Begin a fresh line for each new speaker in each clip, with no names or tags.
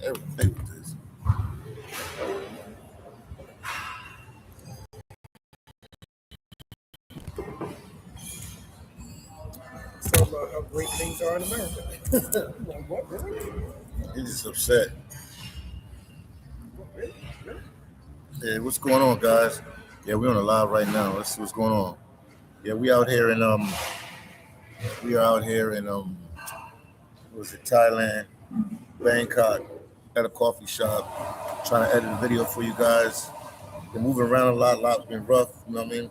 everything with this.
So about how great things are in America. Like, what, really?
He's just upset.
What, really? Really?
Yeah, what's going on, guys? Yeah, we're on a live right now. Let's see what's going on. Yeah, we are out here in what was it, Thailand, Bangkok, at a coffee shop, trying to edit a video for you guys. Been moving around a lot. Lot's been rough. You know what I mean?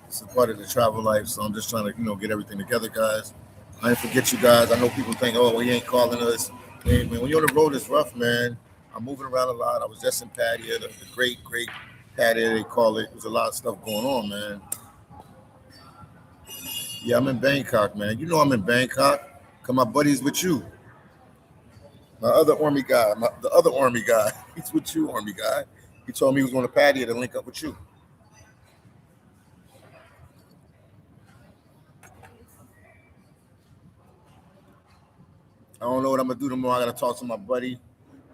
It's a part of the travel life, so I'm just trying to get everything together, guys. I didn't forget you guys. I know people think, oh, well, he ain't calling us. Hey, man, when you're on the road, it's rough, man. I'm moving around a lot. I was just in Pattaya, the great Pattaya, they call it. There's a lot of stuff going on, man. Yeah, I'm in Bangkok, man. You know I'm in Bangkok because my buddy's with you. My other army guy, the other army guy, he's with you, army guy. He told me he was going to Pattaya to link up with you. I don't know what I'm gonna do tomorrow. I gotta talk to my buddy.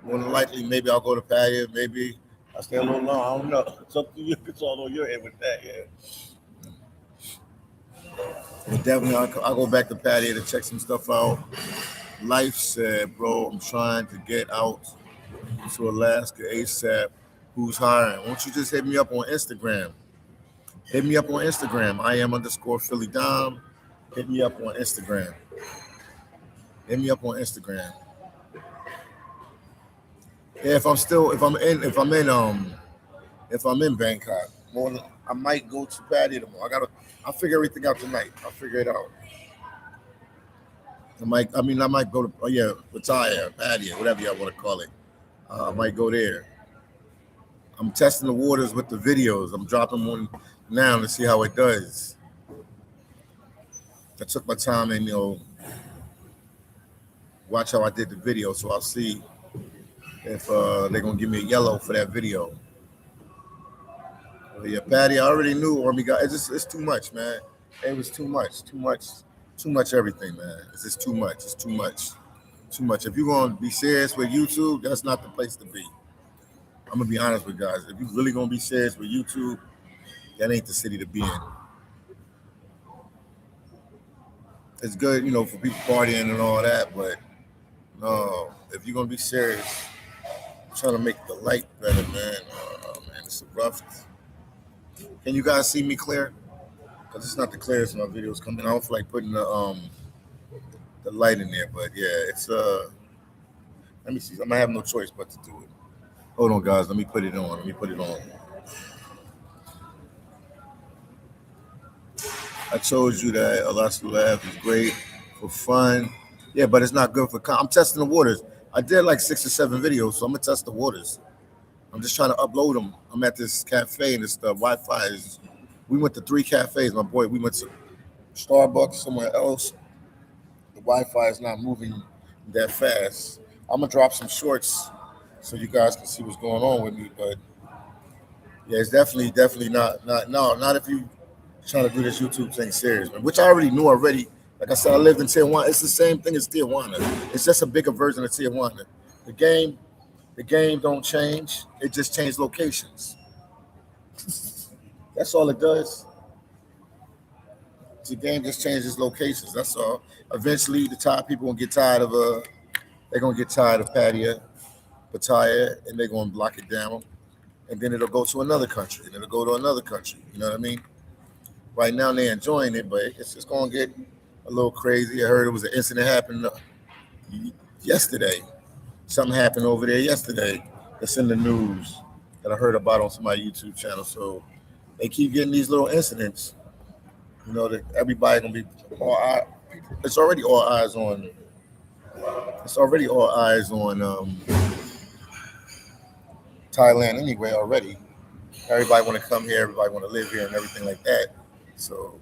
More than likely, maybe I'll go to Pattaya. Maybe I'll stay a little long. I don't know. It's up to you. It's all on your head with that. Yeah. But definitely, I'll go back to Pattaya to check some stuff out. Life said, bro, I'm trying to get out to Alaska ASAP. Who's hiring? Won't you just hit me up on Instagram? Hit me up on Instagram. I am underscore Philly Dom. Hit me up on Instagram. Hit me up on Instagram. Yeah, if I'm in Bangkok, I might go to Pattaya tomorrow. I'll figure everything out tonight. I'll figure it out. I might go to, oh yeah, Pattaya, Pattaya, whatever y'all want to call it. I might go there. I'm testing the waters with the videos. I'm dropping one now to see how it does. I took my time and watch how I did the video, so I'll see if they're gonna give me a yellow for that video. But yeah, Patty, I already knew Army guy. It's too much, man. It was too much everything, man. It's just too much. It's too much. If you're gonna be serious with YouTube, that's not the place to be. I'm gonna be honest with guys. If you're really gonna be serious with YouTube, that ain't the city to be in. It's good, for people partying and all that, but no, if you're gonna be serious, trying to make the light better, man. Man, it's rough. Can you guys see me clear? Because it's not the clearest my videos coming. I don't feel like putting the light in there, but yeah, it's Let me see. I'm gonna have no choice but to do it. Hold on, guys. Let me put it on. Let me put it on. I told you that Alaska Lab is great for fun. Yeah, but it's not good for. I'm testing the waters. I did like 6 or 7 videos, so I'm gonna test the waters. I'm just trying to upload them. I'm at this cafe and this Wi-Fi is. We went to 3 cafes, my boy. We went to Starbucks, somewhere else. The Wi-Fi is not moving that fast. I'm gonna drop some shorts so you guys can see what's going on with me. But yeah, it's definitely not if you trying to do this YouTube thing serious, man. Which I already knew already. Like I said, I lived in Tijuana. It's the same thing as Tijuana. It's just a bigger version of Tijuana. The game, the game don't change. It just changed locations. That's all it does. The game just changes locations. That's all. Eventually, the Thai people gonna get tired of they're gonna get tired of Pattaya, and they're gonna block it down, and then it'll go to another country, and it'll go to another country. You know what I mean? Right now they're enjoying it, but it's just gonna get a little crazy. I heard it was an incident happened yesterday. Something happened over there yesterday. That's in the news that I heard about on somebody's YouTube channel. So they keep getting these little incidents. That everybody gonna be all eye. It's already all eyes on. It's already all eyes on Thailand anyway. Already, everybody want to come here. Everybody want to live here and everything like that. So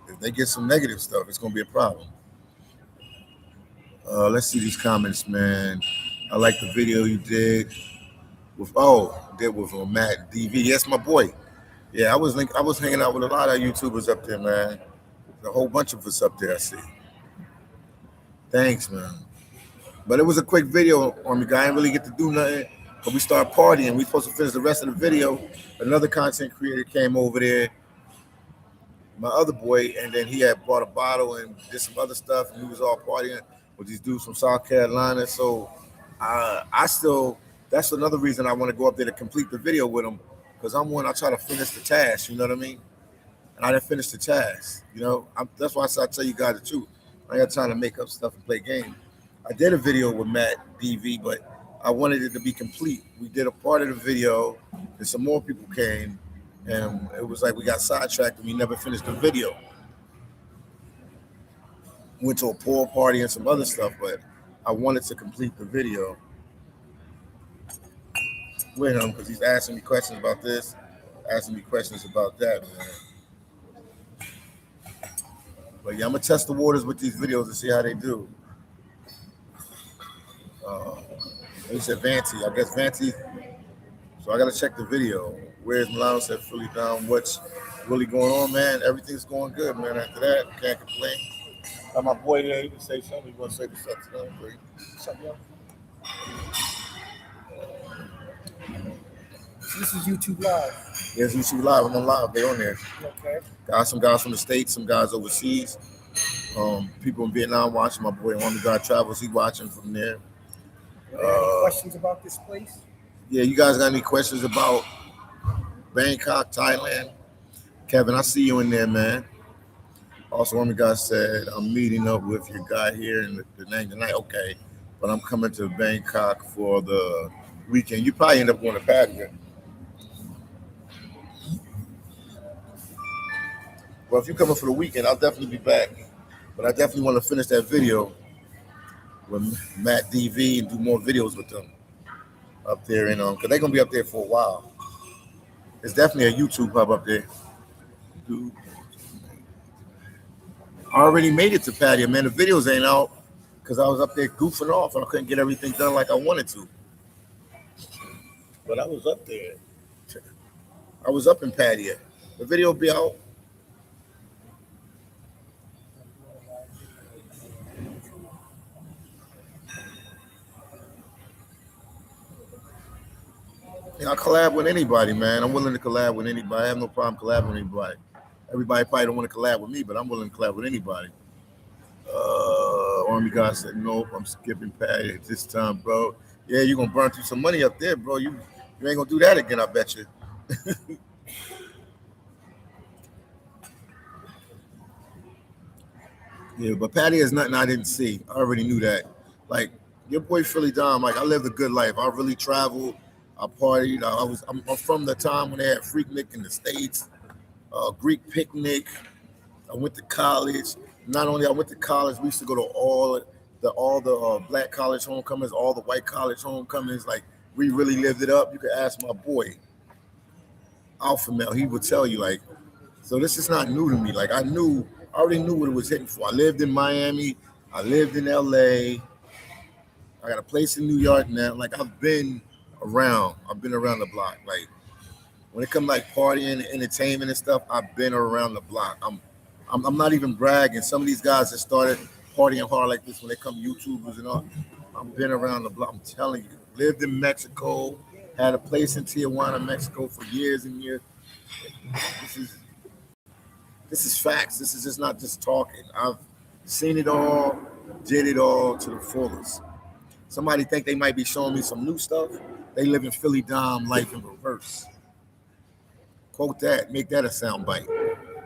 if they get some negative stuff, it's gonna be a problem. Let's see these comments, man. I like the video you did with Matt DV. Yes, my boy. Yeah, I was hanging out with a lot of YouTubers up there, man. A whole bunch of us up there. I see. Thanks, man. But it was a quick video on me, guy. I didn't really get to do nothing. But we started partying. We supposed to finish the rest of the video. Another content creator came over there, my other boy, and then he had bought a bottle and did some other stuff, and we was all partying with these dudes from South Carolina. So I still, that's another reason I want to go up there to complete the video with him, because I try to finish the task. You know what I mean? And I didn't finish the task. You know, that's why I tell you guys the truth. I got time to make up stuff and play games. I did a video with Matt DV, but I wanted it to be complete. We did a part of the video, and some more people came, and it was like we got sidetracked and we never finished the video. Went to a pool party and some other stuff, but I wanted to complete the video with him because he's asking me questions about this, asking me questions about that, man. But yeah, I'm gonna test the waters with these videos and see how they do. He said Vanty. I guess Vanty. So I gotta check the video. Where's Milano said Philly down? What's really going on, man? Everything's going good, man. After that, can't complain. Got my boy there. He can say something. You want to say something to him?
What's up, yo? This is YouTube Live.
Yes, YouTube Live. I'm on live. They on there.
Okay.
Got some guys from the States, some guys overseas. People in Vietnam watching. My boy Army God Travels, he watching from there.
Any questions about this place?
Yeah, you guys got any questions about Bangkok, Thailand? Kevin, I see you in there, man. Also, Army God said, I'm meeting up with your guy here in the name tonight. Okay, but I'm coming to Bangkok for the weekend. You probably end up going to Pattaya. Well, if you're coming for the weekend, I'll definitely be back. But I definitely want to finish that video with Matt DV and do more videos with them up there, because they're gonna be up there for a while. It's definitely a YouTube hub up there. Dude. I already made it to Pattaya, man. The videos ain't out because I was up there goofing off and I couldn't get everything done like I wanted to. But I was up there. I was up in Pattaya. The video will be out. I collab with anybody, man. I'm willing to collab with anybody. I have no problem collabing with anybody. Everybody probably don't want to collab with me, but I'm willing to collab with anybody. Army God said, nope, I'm skipping Patty at this time, bro. Yeah, you're going to burn through some money up there, bro. You ain't going to do that again, I bet you. Yeah, but Patty is nothing I didn't see. I already knew that. Like, your boy Philly Dom, like, I lived a good life. I really traveled. I partied. I'm from the time when they had Freaknik in the States, Greek Picnic. I went to college. Not only I went to college, we used to go to all the black college homecomings, all the white college homecomings. Like, we really lived it up. You could ask my boy, Alpha Male. He would tell you, like, so this is not new to me. Like, I already knew what it was hitting for. I lived in Miami. I lived in LA. I got a place in New York now. Like, I've been around the block. Like, when it comes like partying, entertainment and stuff, I've been around the block. I'm not even bragging. Some of these guys that started partying hard like this when they come YouTubers and all, I've been around the block. I'm telling you. Lived in Mexico, had a place in Tijuana, Mexico for years and years. This is facts. This is just not just talking. I've seen it all, did it all to the fullest. Somebody think they might be showing me some new stuff. They live in Philly Dom life in reverse. Quote that, make that a sound bite.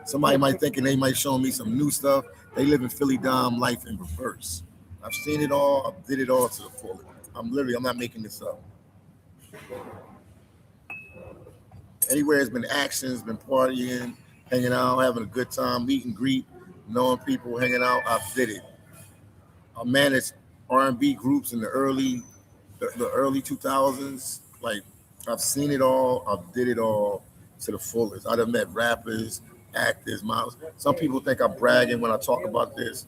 Somebody might thinking they might show me some new stuff. They live in Philly Dom life in reverse. I've seen it all. I did it all to the fullest. I'm not making this up. Anywhere it's been actions, been partying, hanging out, having a good time, meet and greet, knowing people, hanging out, I did it. I managed R&B groups in the early 2000s. Like, I've seen it all. I did it all to the fullest. I've met rappers, actors, models. Some people think I'm bragging when I talk about this.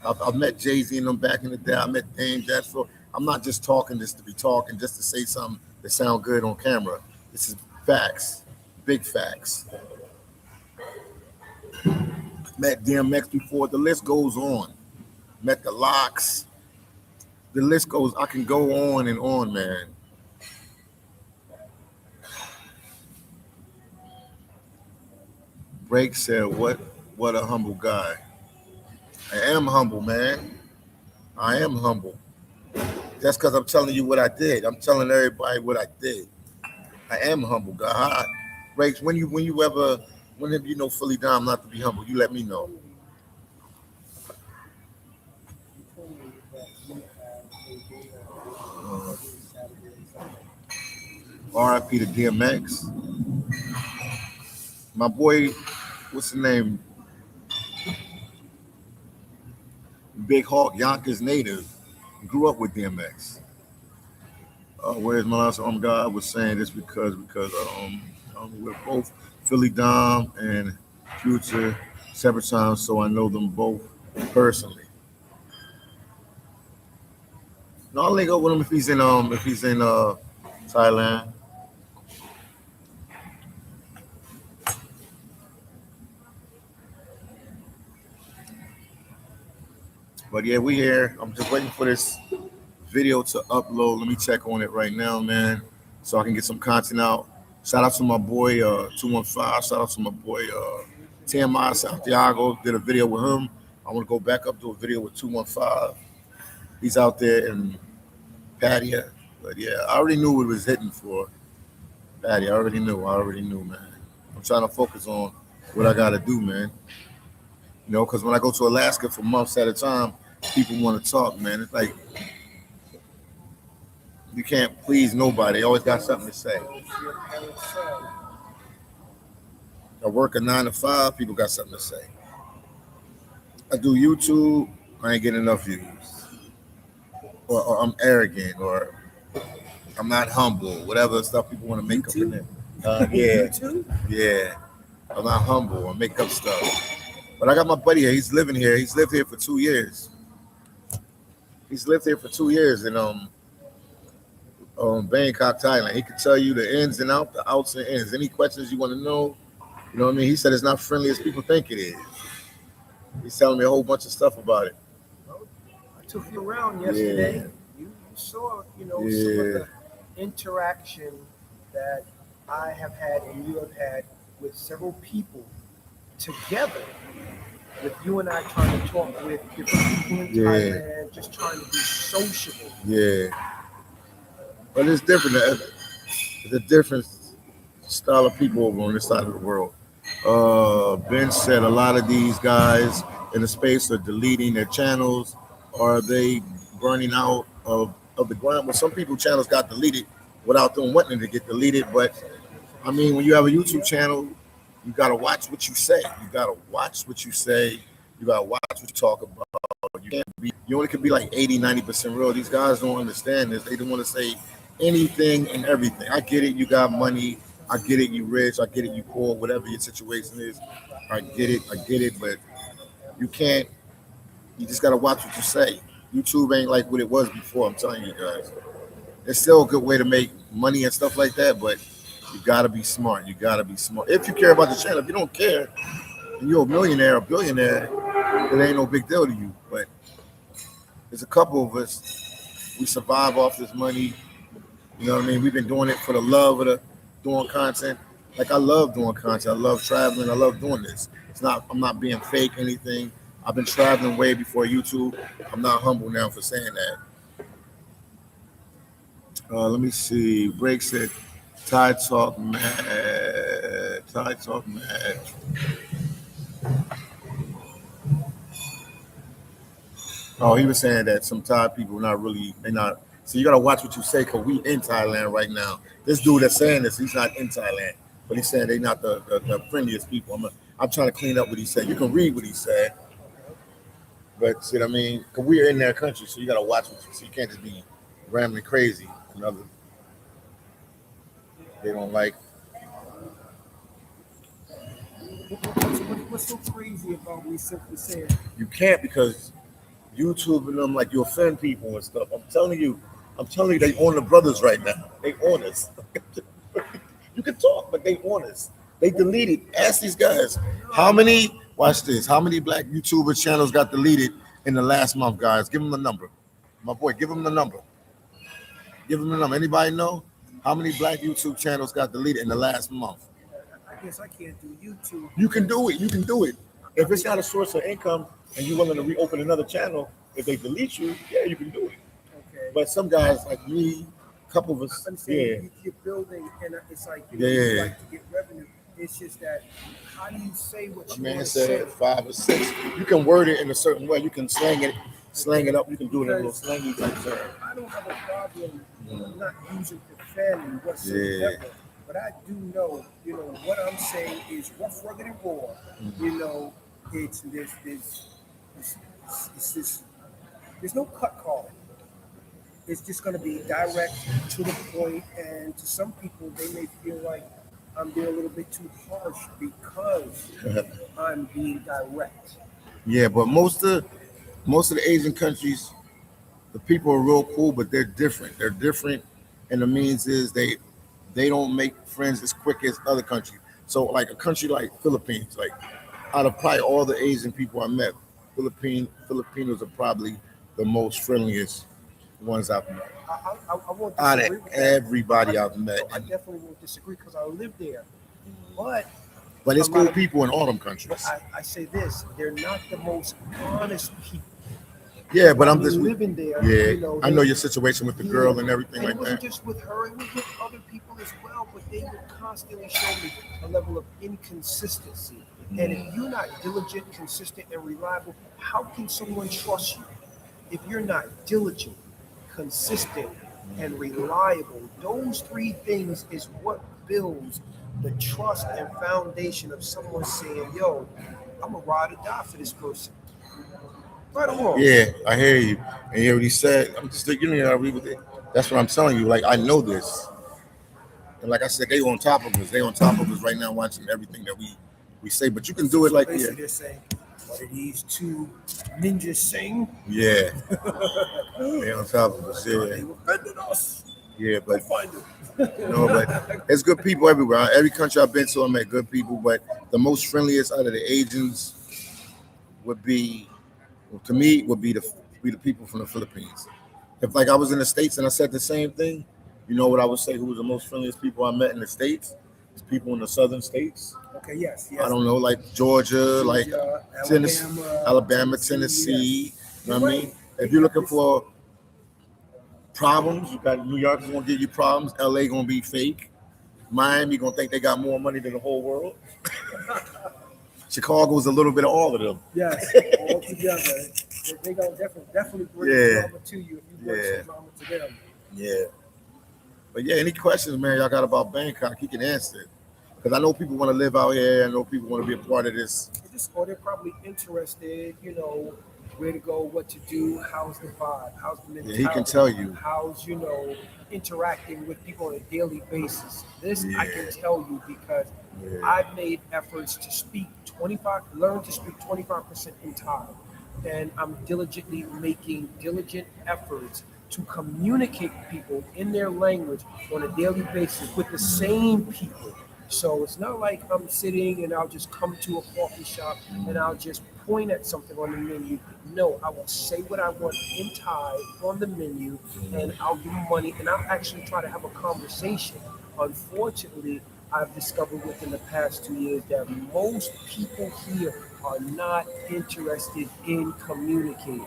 I've met Jay-Z and them back in the day. I met Dame Dash. I'm not just talking just to be talking, just to say something that sound good on camera. This is facts, big facts. Met DMX before. The list goes on. Met the Locks. The list goes. I can go on and on, man. Break said, What a humble guy. I am humble, man. I am humble. That's because I'm telling you what I did. I'm telling everybody what I did. I am humble, guy. Breaks. When have you know fully down not to be humble? You let me know.
You told me that you have a day
Uh,
Saturday and Sunday.
R.I.P. to DMX. My boy, what's the name? Big Hawk, Yonkers native. Grew up with DMX. Where's my last God? I was saying this because we're both Philly Dom and Future separate times, so I know them both personally. No, I'll link up with him if he's in Thailand. But yeah, we here. I'm just waiting for this video to upload. Let me check on it right now, man, so I can get some content out. Shout out to my boy 215. Shout out to my boy TMI Santiago. Did a video with him. I want to go back up to a video with 215. He's out there in Patia. But yeah, I already knew what it was hitting for. Patia, I already knew, man. I'm trying to focus on what I got to do, man. You know, because when I go to Alaska for months at a time, people want to talk, man. It's like you can't please nobody. They always got something to say.
As your parents said,
I work a 9 to 5. People got something to say. I do YouTube. I ain't getting enough views, or I'm arrogant, or I'm not humble. Whatever stuff people want to make up in there. Yeah,
YouTube?
yeah. I'm not humble. I make up stuff. But I got my buddy here. He's living here. He's lived here for 2 years. He's lived here for 2 years in Bangkok, Thailand. He can tell you the ins and outs, the outs and ins. Any questions you want to know, you know what I mean? He said it's not friendly as people think it is. He's telling me a whole bunch of stuff about it.
Well, I took you around yesterday.
Yeah.
You saw, some of
Yeah.
the interaction that I have had and you have had with several people together. With you and I trying to talk with different people in
Yeah.
Thailand, just trying to be sociable.
Yeah. But it's different. It's a different style of people over on this side of the world. Ben said a lot of these guys in the space are deleting their channels. Are they burning out of the ground? Well, some people channels got deleted without them wanting to get deleted. But I mean, when you have a YouTube channel, you gotta watch what you say. You gotta watch what you say. You gotta watch what you talk about. You only can be like 80, 90% real. These guys don't understand this. They don't want to say anything and everything. I get it, you got money. I get it, you rich. I get it, you poor. Whatever your situation is, I get it. But you can't. You just gotta watch what you say. YouTube ain't like what it was before. I'm telling you guys. It's still a good way to make money and stuff like that, but you gotta be smart. You gotta be smart. If you care about the channel, if you don't care, and you're a millionaire or billionaire, it ain't no big deal to you. But there's a couple of us, we survive off this money. You know what I mean? We've been doing it for the love of doing content. Like I love doing content. I love traveling. I love doing this. I'm not being fake anything. I've been traveling way before YouTube. I'm not humble now for saying that. Let me see. Break said, Thai Talk mad. Thai Talk mad. Oh, he was saying that some Thai people they're not. So you gotta watch what you say, cause we in Thailand right now. This dude that's saying this, he's not in Thailand, but he's saying they're not the friendliest people. I'm trying to clean up what he said. You can read what he said, but see what I mean? Cause we're in their country, so you gotta watch what you see. You can't just be rambling crazy. They don't like.
What's so crazy about me simply saying
You can't because YouTube and them like you offend people and stuff. I'm telling you, they own the brothers right now. They own us. You can talk, but they own us. They deleted. Ask these guys how many. Watch this. How many black YouTuber channels got deleted in the last month, guys? Give them the number. My boy, give him the number. Give him the number. Anybody know how many black YouTube channels got deleted in the last month?
I guess I can't do YouTube.
You can do it. You can do it. If it's not a source of income and you're willing to reopen another channel, if they delete you, yeah, you can do it.
Okay.
But some guys like me, a couple of us,
I'm saying you're building, and it's like you
Yeah.
like to get revenue. It's just that how do you say what
My
you
man
want to say?
said 5 or 6. You can word it in a certain way. You can slang it up. You can do it in a little slangy type term.
I don't have a problem not using profanity whatsoever.
Yeah.
But I do know, what I'm saying is rough, rugged, and raw. It's there's no cut call. It's just going to be direct to the point, and to some people, they may feel like I'm being a little bit too harsh because I'm being direct.
Yeah, but most of the Asian countries, the people are real cool, but they're different. They're different, and the means is they don't make friends as quick as other countries. So like a country like Philippines, like out of probably all the Asian people I met, Filipinos are probably the most friendliest ones I've met.
I won't
Out
disagree
of
with that.
everybody I've met.
I definitely won't disagree because I live there. But
But it's
a
cool
lot of-
people in all them countries.
I say this: they're not the most honest people.
Yeah, but I'm
Me
just
living there.
yeah. I know your situation with the girl and everything
And
like
it wasn't
that.
just with her; it was with other people as well. But they would constantly show me a level of inconsistency. And if you're not diligent, consistent, and reliable, how can someone trust you? If you're not diligent, consistent, and reliable, those three things is what builds the trust and foundation of someone saying, "Yo, I'm a ride or die for this person." Right or wrong?
Yeah, I hear you. And hear what he said. I'm just I agree with it. That's what I'm telling you. Like I know this. And like I said, they on top of us. They on top of us right now watching everything that we say. But you can do it like
Basically, they're saying, "What did these two ninjas sing?"
yeah. They on top of us,
They
yeah.
offended us.
Yeah,
Go
but
find them.
but it's good people everywhere. Every country I've been to, I met good people. But the most friendliest out of the Asians would be, well, to me, would be the people from the Philippines. If like I was in the States and I said the same thing, you know what I would say? Who was the most friendliest people I met in the States? It's people in the southern states.
Okay, yes.
I don't know, like Georgia, like Tennessee, Alabama, Tennessee. You know what I mean? If you're looking for problems, you got New York is gonna give you problems. LA gonna be fake. Miami gonna think they got more money than the whole world. Chicago's a little bit of all of them.
Yes, all together. They gonna definitely bring
Yeah.
drama to you if you bring
Yeah.
some drama to them.
Yeah. But yeah, any questions, man, y'all got about Bangkok, he can answer it. Because I know people want to live out here. I know people want to be a part of this.
Or they're probably interested, where to go, what to do, how's the vibe, how's the
Yeah,
mentality.
he can tell you.
How's, interacting with people on a daily basis. This I
Yeah.
can tell you because
Yeah.
I've made efforts to learn to speak 25% in Thai. And I'm diligently making diligent efforts to communicate with people in their language on a daily basis with the same people. So it's not like I'm sitting and I'll just come to a coffee shop and I'll just point at something on the menu. No, I will say what I want in Thai on the menu and I'll give them money and I'll actually try to have a conversation. Unfortunately, I've discovered within the past 2 years that most people here are not interested in communicating.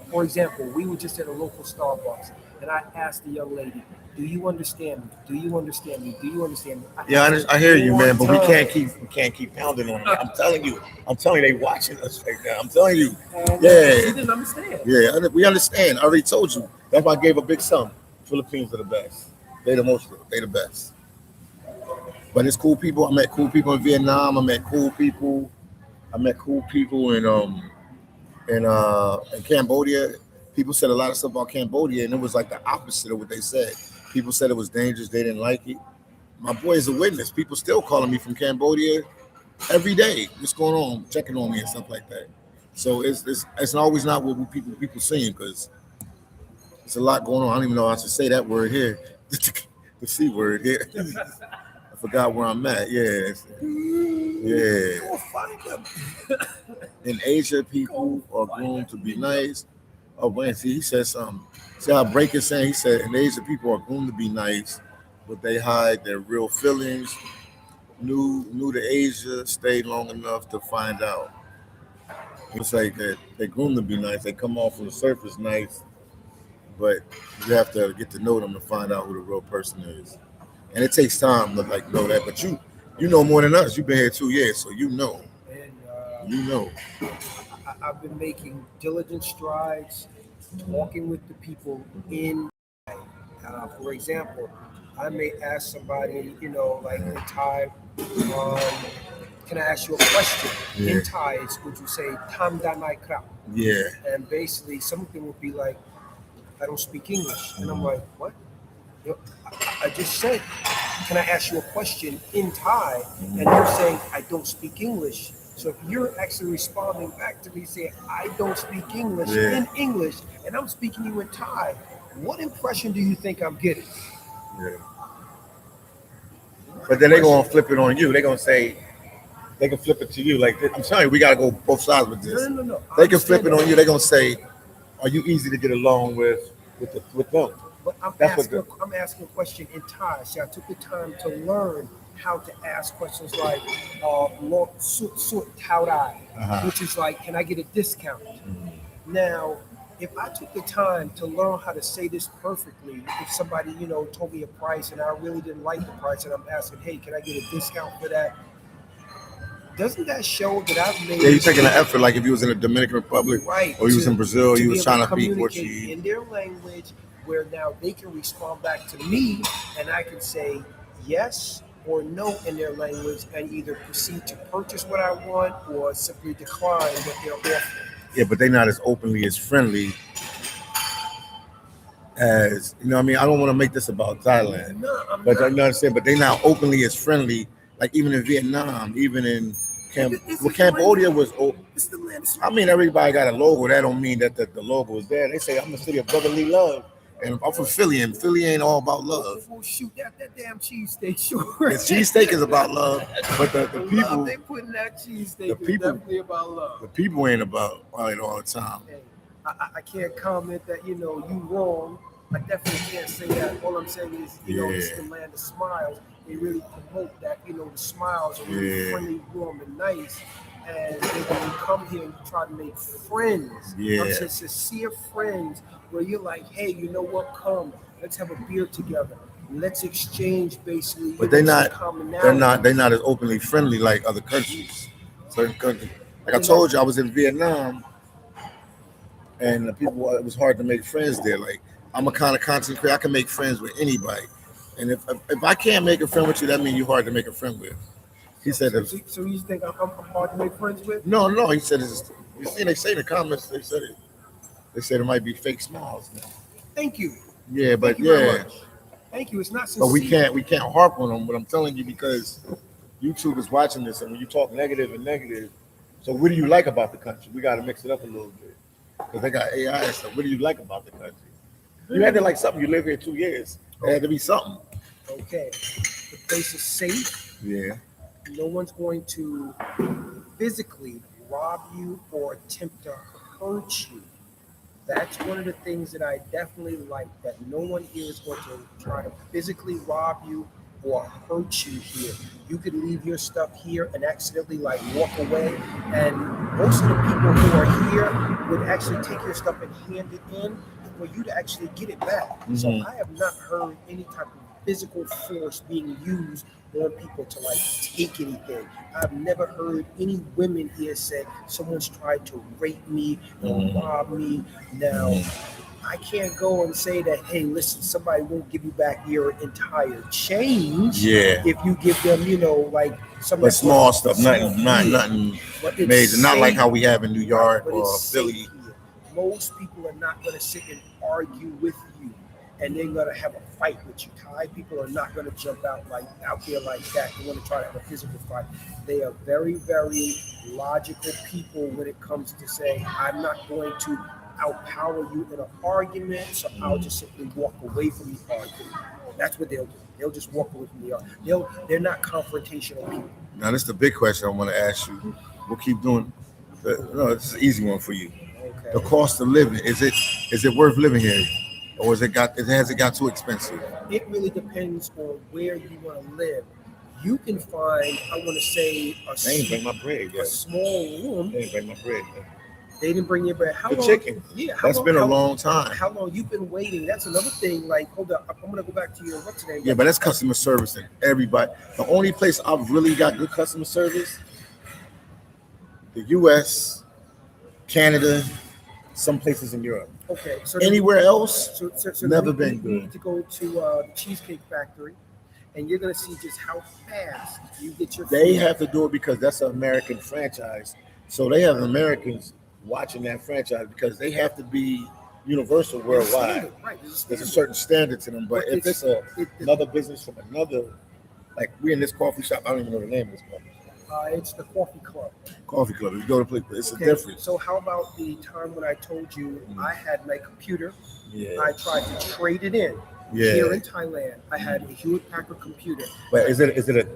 For example, we were just at a local Starbucks and I asked the young lady, "Do you understand me? Do you understand me? Do you understand me?"
Yeah,
asked her
I hear you,
4
man. But we
times.
can't keep pounding on it. I'm telling you, they watching us right now. I'm telling you.
And
Yeah.
she didn't understand.
Yeah, we understand. I already told you. That's why I gave a big sum. Philippines are the best. They the best. But it's cool people. I met cool people in Vietnam. I met cool people in Cambodia. People said a lot of stuff about Cambodia, and it was like the opposite of what they said. People said it was dangerous. They didn't like it. My boy is a witness. People still calling me from Cambodia every day. What's going on? Checking on me and stuff like that. So it's always not what people saying because it's a lot going on. I don't even know how to say that word here. The C word here. I forgot where I'm at. Yeah. Yeah.
Go find them.
In Asia, people are groomed to be nice. Oh, man, see, he said something. See how Break is saying? He said, in Asia, people are groomed to be nice, but they hide their real feelings. New to Asia, stayed long enough to find out. It's like that they groom to be nice. They come off on the surface nice, but you have to get to know them to find out who the real person is. And it takes time to like know that. But you know more than us. You've been here 2 years, so you know.
And
You know.
I've been making diligent strides, talking with the people in. For example, I may ask somebody, like in Thai, can I ask you a question?
Yeah.
In Thai, would you say "Tam da nai krap"?
Yeah.
And basically, something would be like, I don't speak English. And I'm like, what? I just said, can I ask you a question in Thai? And you're saying, I don't speak English. So if you're actually responding back to me saying, I don't speak English
Yeah.
in English, and I'm speaking to you in Thai, what impression do you think I'm getting?
Yeah. But then they're gonna flip it on you. They're gonna say they can flip it to you. Like I'm telling you, we gotta go both sides with this.
No.
They can flip it on you. They're gonna say, "Are you easy to get along with them?"
But
That's what
I'm asking a question in Thai. See, I took the time to learn how to ask questions like "Lo sut sut tau dai," which is like, can I get a discount? Now, if I took the time to learn how to say this perfectly, if somebody, told me a price and I really didn't like the price and I'm asking, hey, can I get a discount for that? Doesn't that show that I've made?
Yeah, you're taking an effort. Like if you was in the Dominican Republic,
right,
or you was in Brazil, you
be
was
able
trying to be
communicate
Portuguese.
in their language, where now they can respond back to me, and I can say yes or no in their language, and either proceed to purchase what I want or simply decline what they're offering.
Yeah, but they're not as openly as friendly as I mean, I don't want to make this about Thailand,
No, I'm
but
not.
you know what I'm saying. But they're not openly as friendly. Like even in Vietnam, even in Cambodia was.
It's the land.
I mean, everybody got a logo. That don't mean that the logo is there. They say I'm the city of brotherly love, and I'm from Philly, and Philly ain't all about love.
Well, shoot, that damn cheesesteak, sure.
The cheesesteak is about love, but the
The
people,
love they put in that cheesesteak
the
is
people-
definitely about
the
love.
people ain't about it all the time.
Hey, I can't comment that you wrong. I definitely can't say that. All I'm saying is, this is the land of smiles. They really promote that, the smiles are really friendly, warm, and nice. And when you come here and you try to make friends,
Yeah.
I'm saying sincere friends, where you're like, hey, you know what? Come, let's have a beer together. Let's exchange basically.
But they're not.
Commonality.
They're not as openly friendly like other countries. Certain countries. Like I told you, I was in Vietnam, and the people. It was hard to make friends there. Like I'm a kind of content creator. I can make friends with anybody, and if I can't make a friend with you, that means you're hard to make a friend with. He said,
So you think I'm hard to make friends with?
No. He said, you see, they say in the comments, they said it. They said it might be fake smiles now.
Thank you.
Yeah, but
Thank you very much. Thank you. It's not sincere.
But we can't harp on them. But I'm telling you because YouTube is watching this, and when you talk negative, so what do you like about the country? We got to mix it up a little bit because they got AI and stuff. What do you like about the country? You had to like something. You live here 2 years. There had to be something.
Okay. The place is safe.
Yeah.
No one's going to physically rob you or attempt to hurt you. That's one of the things that I definitely like, that no one here is going to try to physically rob you or hurt you here. You could leave your stuff here and accidentally walk away, and most of the people who are here would actually take your stuff and hand it in for you to actually get it back. So I have not heard any type of physical force being used on people to take anything. I've never heard any women here say someone's tried to rape me or rob me. Now, I can't go and say that, hey, listen, somebody won't give you back your entire change.
Yeah.
If you give them, some
But small stuff, nothing
But it's
major. Not like
safe.
how we have in New York
But
or
it's
Philly.
safe here. Most people are not going to sit and argue with you, and they're going to have a fight with you. Thai people are not going to jump out there like that. They want to try to have a physical fight. They are very, very logical people when it comes to saying, I'm not going to outpower you in an argument, so I'll just simply walk away from the argument. That's what they'll do. They'll just walk away from the argument. They're not confrontational people.
Now, this is the big question I want to ask you. We'll keep doing. No, this is an easy one for you. The cost of living, is it worth living here, or has it got too expensive?
It really depends on where you want to live. You can find, I want to say,
They ain't bring my bread
a
yet.
small room.
They ain't bring my bread yet.
They didn't bring your bread. How
The
long?
chicken.
Yeah,
That's been a long time.
How long you been waiting? That's another thing. Like, hold up, I'm gonna go back to your what's name?
Yeah, but that's customer service and everybody. The only place I've really got good customer service, the U.S., Canada, some places in Europe.
Okay, so
Anywhere else,
so
never
we
been
need
good.
to go to the Cheesecake Factory, and you're gonna see just how fast you get your.
They
food.
have to do it because that's an American franchise. So they have Americans watching that franchise because they have to be universal
There's a
worldwide.
standard, right? There's a
There's a
standard.
certain standard to them. But
But
if it's
it-
another business from another, like we in this coffee shop, I don't even know the name of this
It's the coffee club.
coffee club. You go to place, it's
Okay,
a difference.
so how about the time when I told you I had my computer?
Yeah.
I tried to trade it in.
Yeah.
Here in Thailand, I had a Hewlett Packard computer.
But is it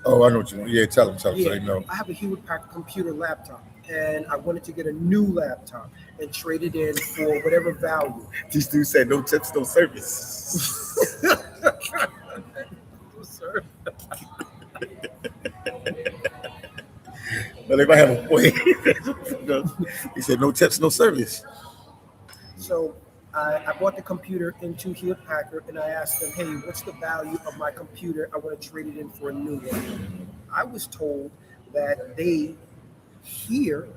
oh, I know what you mean. Yeah, tell them so they know.
I have a Hewlett Packard computer laptop, and I wanted to get a new laptop and trade it in for whatever value.
These dudes said no tips, no service.
Sir.
But they might have a point. He said no tips, no service.
So I bought the computer into Hewlett Packard, and I asked them, hey, what's the value of my computer? I want to trade it in for a new one. I was told that they here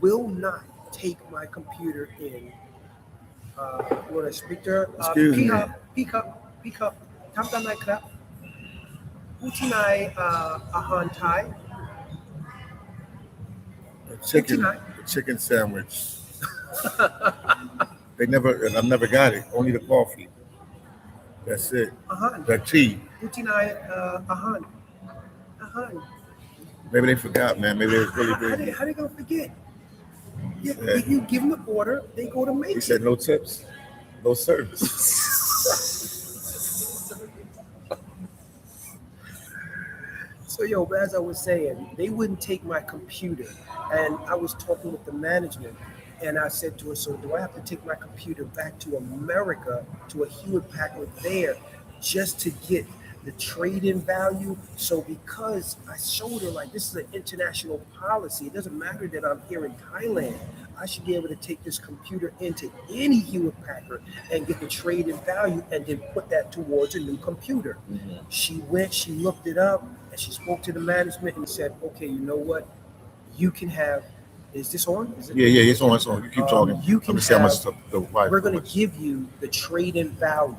will not take my computer in. What a speaker.
Excuse me.
Pick up. ทำตามไหนครับผู้ที่นายอาหารไทย
chicken sandwich. I've never got it. Only the coffee. That's it.
อาหาร
The tea.
ผู้ที่นายอาหาร
Maybe they forgot, man. Maybe they was really
How
busy.
they gonna forget? You give them the order, they go to make
He
it.
said no tips, no service.
So as I was saying, they wouldn't take my computer, and I was talking with the management, and I said to her, so do I have to take my computer back to America, to a Hewlett Packard there, just to get the trade-in value? So because I showed her, like, this is an international policy, it doesn't matter that I'm here in Thailand, I should be able to take this computer into any Hewlett Packard and get the trade-in value and then put that towards a new computer. She went, she looked it up, and she spoke to the management and said, okay, you know what? You can have, is this on? Is it?
Yeah, it's on. You keep talking.
You can
I'm see how much
have,
the wife
we're going to
was.
give you the trade-in value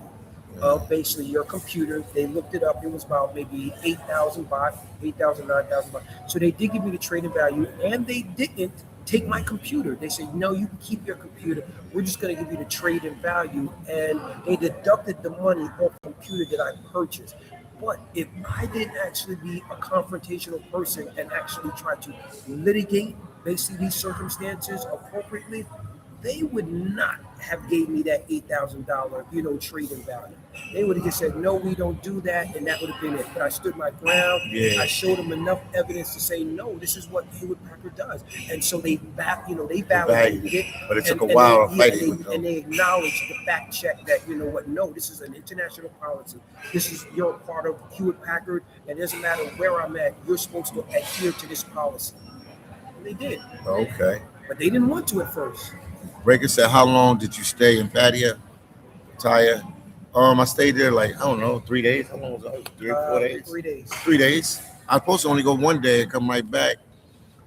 of basically your computer. They looked it up. It was about maybe 8,000 baht, 8,000, 9,000 baht. So they did give me the trade-in value, and they didn't take my computer. They said, no, you can keep your computer. We're just going to give you the trade-in value. And they deducted the money off the computer that I purchased. But if I didn't actually be a confrontational person and actually try to litigate basically these circumstances appropriately, they would not have gave me that $8,000, trade-in value. They would have just said, no, we don't do that, and that would have been it. But I stood my ground.
Yeah.
I showed them enough evidence to say, no, this is what Hewlett Packard does. And so they validated it.
But it took
and
a while
they,
to fight it with
and they acknowledged the fact check that, no, this is an international policy. You're a part of Hewlett Packard, and it doesn't matter where I'm at, you're supposed to adhere to this policy. And they did.
Okay.
But they didn't want to at first.
Breaker said, how long did you stay in Pattaya? Taya? I stayed there like, I don't know, 3 days. How long was I? 3 or 4 days?
3 days.
3 days. I was supposed to only go 1 day and come right back.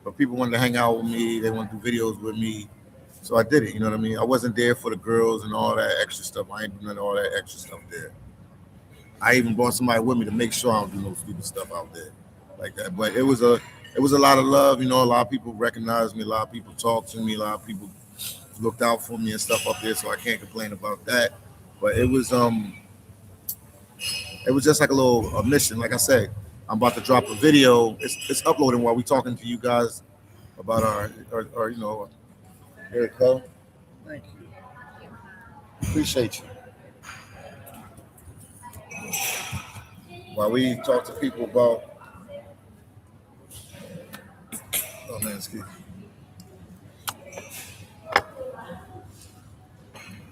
But people wanted to hang out with me. They want to do videos with me. So I did it, you know what I mean? I wasn't there for the girls and all that extra stuff. I ain't doing all that extra stuff there. I even brought somebody with me to make sure I don't do no stupid stuff out there like that. But it was a lot of love, a lot of people recognized me, a lot of people talked to me, a lot of people looked out for me and stuff up there, so I can't complain about that. But it was just like a mission. Like I said, I'm about to drop a video. It's uploading while we talking to you guys about our here it go. Thank you. Appreciate you. While we talk to people about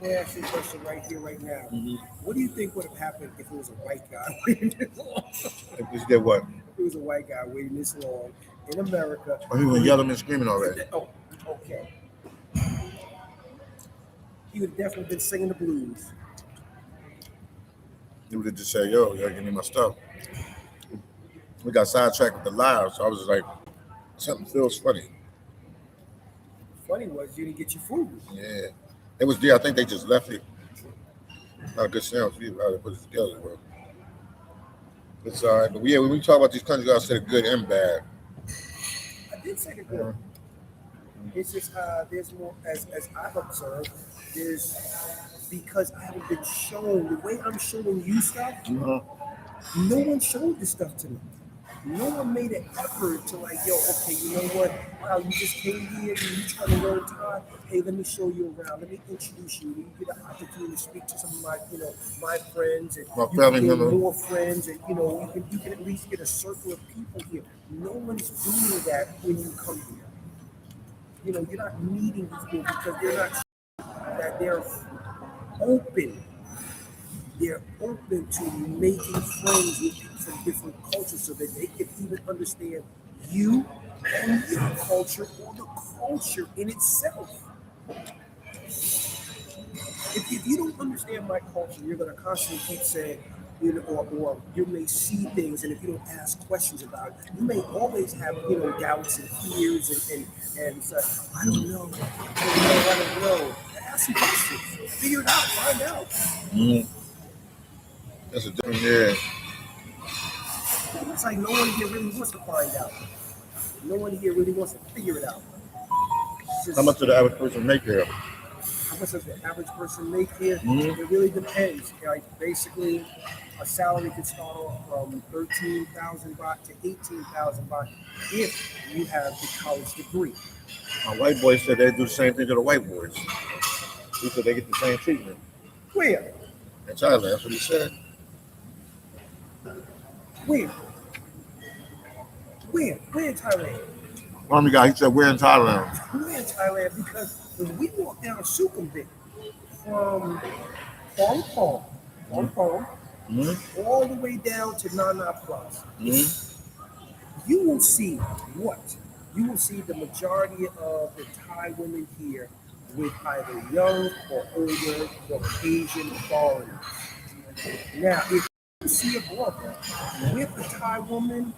me ask you a question right here, right now.
Mm-hmm.
What do you think would have happened if it was a white guy waiting this long?
If this did what?
If it was a white guy waiting this long in America?
Oh, he was yelling and screaming already.
Oh, okay. He would have definitely been singing the blues.
He would have just said, "Yo, give me my stuff." We got sidetracked with the live, so I was just like, something feels funny.
Funny was you didn't get your food.
Yeah, it was there. I think they just left it. Not a good sound for you. How they put it together, bro. It's all right, but yeah, when we talk about these countries, I said good and bad.
I did say the good. It's just there's more as I've observed. There's because I haven't been shown the way I'm showing you stuff.
Mm-hmm.
No one showed this stuff to me. No one made an effort to like, yo, okay, you know what? Wow, you just came here and you trying to learn Thai. Hey, let me show you around. Let me introduce you. You get an opportunity to speak to some of my, my friends, and
My
you
family
can get
member.
more friends, and you can at least get a circle of people here. No one's doing that when you come here. You're not meeting these people because they're not that they're open. They're open to making friends with people from different cultures so that they can even understand you and your culture or the culture in itself. If you don't understand my culture, you're going to constantly keep saying, or you may see things, and if you don't ask questions about it, you may always have, doubts and fears and say, I don't know, I don't know. Ask some questions, figure it out, find out.
Mm-hmm. That's a different, yeah.
It's like no one here really wants to find out. No one here really wants to figure it out.
How much does the average person make here?
How much does the average person make here?
Mm-hmm.
It really depends. Like basically, a salary can start off from 13,000 baht to 18,000 baht if you have the college degree.
My white boy said they do the same thing to the white boys. He said they get the same treatment.
Where?
In Thailand, that's what he said.
Where? Where in Thailand?
Army guy, he said, we're in Thailand.
We're in Thailand because when we walk down Sukhumvit from Hong Kong,
Mm-hmm.
all the way down to Nana Plaza,
Mm-hmm.
you will see what? You will see the majority of the Thai women here with either young or older Caucasian foreigners. Now, if you see a brother with a Thai woman,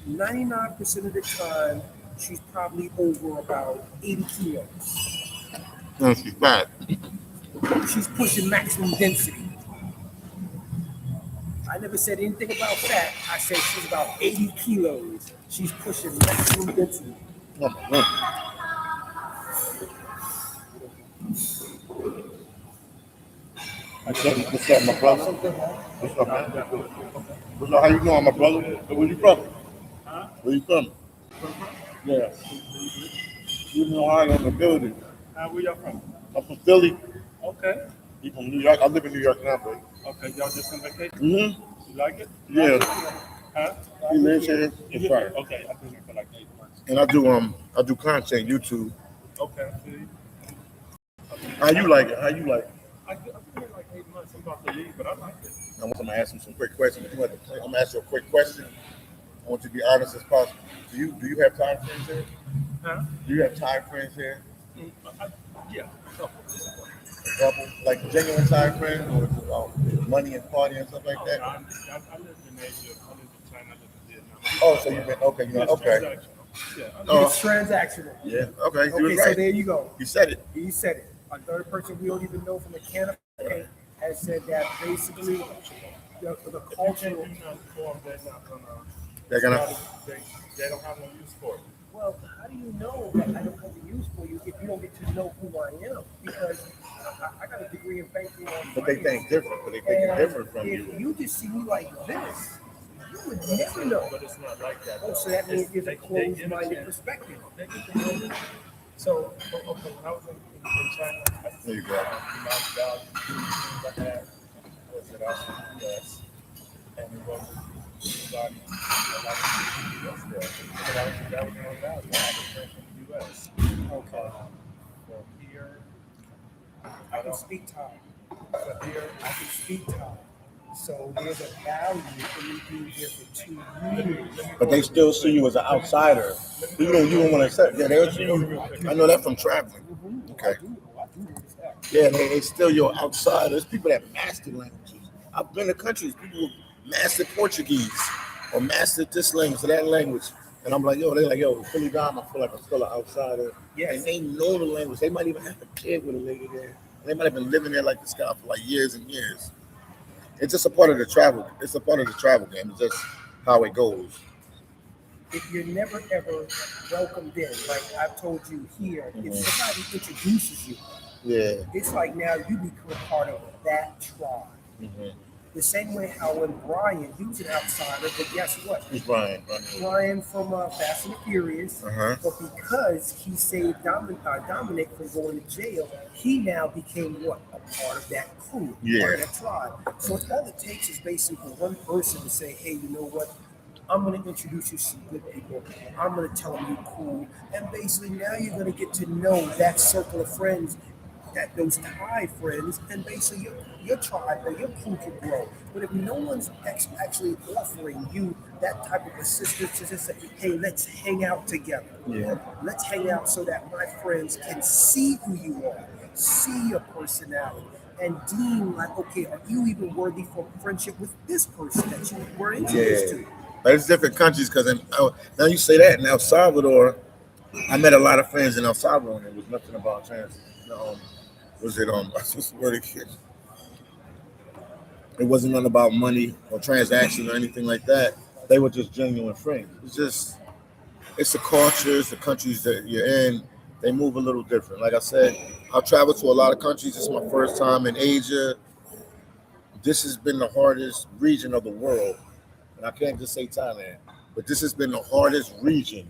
99% of the time, she's probably over about 80 kilos.
No, she's fat.
She's pushing maximum density. I never said anything about fat. I said she's about 80 kilos. She's pushing maximum density.
Oh, my God. What's up, my brother? What's up, man? What's up? How you doing, my brother? Where you from? Where you from? Yeah. You know how I'm in the building.
Where y'all from?
I'm from Philly.
Okay.
You from New York? I live in New York now, baby.
Okay, y'all just on vacation?
Mm-hmm.
You like it?
Yeah.
Huh?
He lives here.
You
It's fine.
Okay, I've been here for like 8 months.
And I do content, YouTube.
Okay, I see.
How you like it? How you like it?
I've been here like 8 months. I'm about to leave, but I like it.
I'm gonna ask him some quick questions. I'm gonna ask you a quick question. I want you to be honest as possible. Do you have Thai friends here?
Huh?
Do you have Thai friends here?
Yeah. Oh.
A couple, like genuine Thai friends, or money and party and stuff like that?
I lived in Asia. I lived in China. I lived in Vietnam.
Oh, so you've been okay.
Yeah.
It's transactional.
Yeah. Okay. You
Okay,
was
so
right.
there you go.
You said it.
You said it. A third person we don't even know from the Canada has said that basically the culture.
They're gonna.
They don't have no use for it.
Well, how do you know that I don't have a use for you if you don't get to know who I am? Because I got a degree in banking.
But they think different. But they think it's different from
if
you.
you just see me like this, you would never know.
But it's not like that.
Oh, so that means it's a closed-minded perspective. So,
Okay, I was in China.
There you go.
The amount of value I had was that I was in the U.S. and it wasn't anybody, a lot of people in the U.S. there. So that was my value. I had a friend from the U.S.
okay.
So here,
I can speak Thai. But I can speak Thai. So there's a value in me being here for 2 years.
But they still see you as an outsider. You don't want to accept. Yeah, they'll see you. I know that from traveling. Okay.
I do notice that.
Yeah, they still your outsider. There's people that master languages. I've been to countries, people who mastered Portuguese or mastered this language or that language. And I'm like, they're like, Philly Dom, I feel like I'm still an outsider.
Yes.
And they know the language. They might even have a kid with a lady there. They might have been living there like this guy for like years and years. It's just a part of the travel. It's a part of the travel game. It's just how it goes.
If you're never ever welcomed in, like I've told you here, if somebody introduces you,
Yeah.
it's like now you become part of that tribe.
Mm-hmm.
The same way how when Brian, he was an outsider, but guess what?
Who's Brian?
Brian from Fast and the Furious, but because he saved Dominic from going to jail, he now became what? A part of that crew, part of that tribe. So all it takes is basically one person to say, hey, you know what? I'm going to introduce you to some good people. I'm going to tell them you're cool. And basically now you're going to get to know that circle of friends, that those Thai friends, and basically your tribe or your crew can grow. But if no one's actually offering you that type of assistance to just say, hey, let's hang out together.
Yeah.
Let's hang out so that my friends can see who you are, see your personality, and deem like, okay, are you even worthy for friendship with this person that you were introduced to?
But it's different countries because now you say that in El Salvador, I met a lot of friends in El Salvador and it was nothing about trans. What's the word again? It wasn't nothing about money or transactions or anything like that. They were just genuine friends. It's the cultures, the countries that you're in. They move a little different. Like I said, I've traveled to a lot of countries. This is my first time in Asia. This has been the hardest region of the world. And I can't just say Thailand, but this has been the hardest region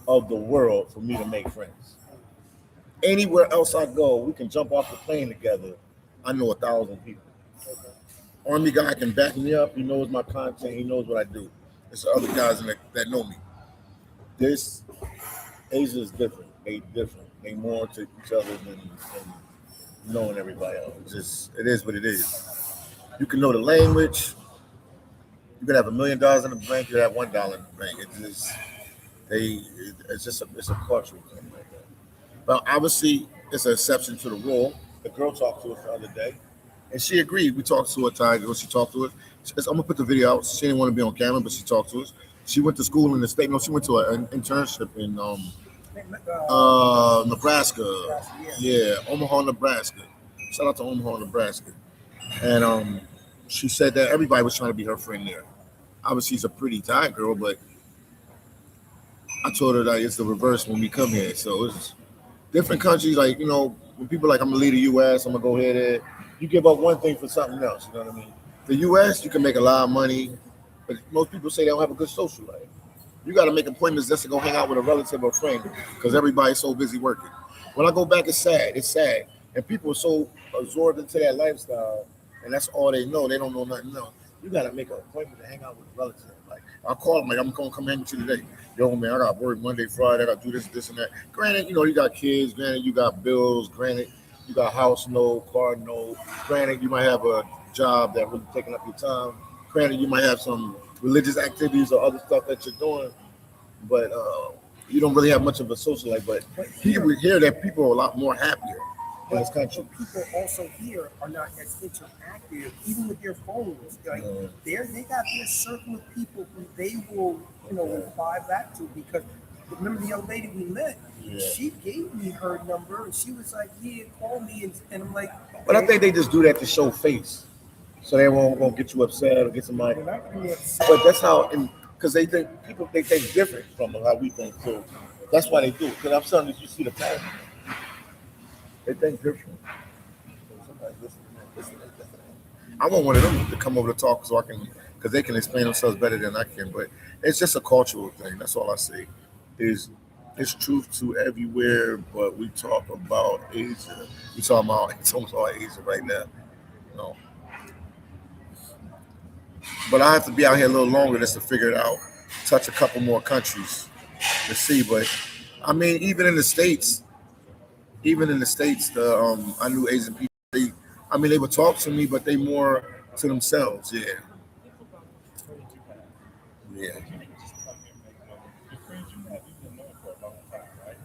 of the world for me to make friends. Anywhere else I go, we can jump off the plane together. I know 1,000 people. Army guy can back me up. He knows my content. He knows what I do. There's the other guys that know me. Asia is different. They different. They more to each other than knowing everybody else. It is what it is. You can know the language. You could have $1 million in the bank. You could have $1 in the bank. It's a cultural thing like that. But obviously, it's an exception to the rule. The girl talked to us the other day, and she agreed. We talked to her, Thai girl. She talked to us. I'm gonna put the video out. She didn't want to be on camera, but she talked to us. She went to school in the state. No, she went to an internship in Nebraska. Yeah, Omaha, Nebraska. Shout out to Omaha, Nebraska. And she said that everybody was trying to be her friend there. Obviously, she's a pretty Thai girl, but I told her that it's the reverse when we come here. So it's different countries. Like, when people are like, I'm gonna leave the U.S., I'm gonna go here. You give up one thing for something else. You know what I mean? The U.S., you can make a lot of money, but most people say they don't have a good social life. You got to make appointments just to go hang out with a relative or friend because everybody's so busy working. When I go back, it's sad. It's sad, and people are so absorbed into that lifestyle, and that's all they know. They don't know nothing else. You got to make an appointment to hang out with a relative. Like, I'll call them, like, I'm going to come hang with you today. Yo, man, I got work Monday, Friday. I got to do this, and that. Granted, you got kids. Granted, you got bills. Granted, you got house note, car note. Granted, you might have a job that really taking up your time. Granted, you might have some religious activities or other stuff that you're doing, but you don't really have much of a social life. But here we hear that people are a lot more happier in this country.
People also here are not as interactive, even with their phones. Like they got their circle of people who they will, reply back to. Because remember the young lady we met, she gave me her number and she was like, "Yeah, call me," and I'm like, okay.
But I think they just do that to show face, so they won't get you upset or get somebody. But that's how, because they think different from how we think too. That's why they do it. Because I'm telling you see the pattern. They think different. I want one of them to come over to talk so I can, because they can explain themselves better than I can. But it's just a cultural thing. That's all I say. It's truth to everywhere, but we talk about Asia. We talking about Asia right now. But I have to be out here a little longer just to figure it out. Touch a couple more countries to see. But I mean, even in the States, even in the States, I knew Asian people. They would talk to me, but they more to themselves. Yeah,
What did you have?
yeah,
But you didn't just come here and make money. Your friends you have, you've been knowing for a long time, right?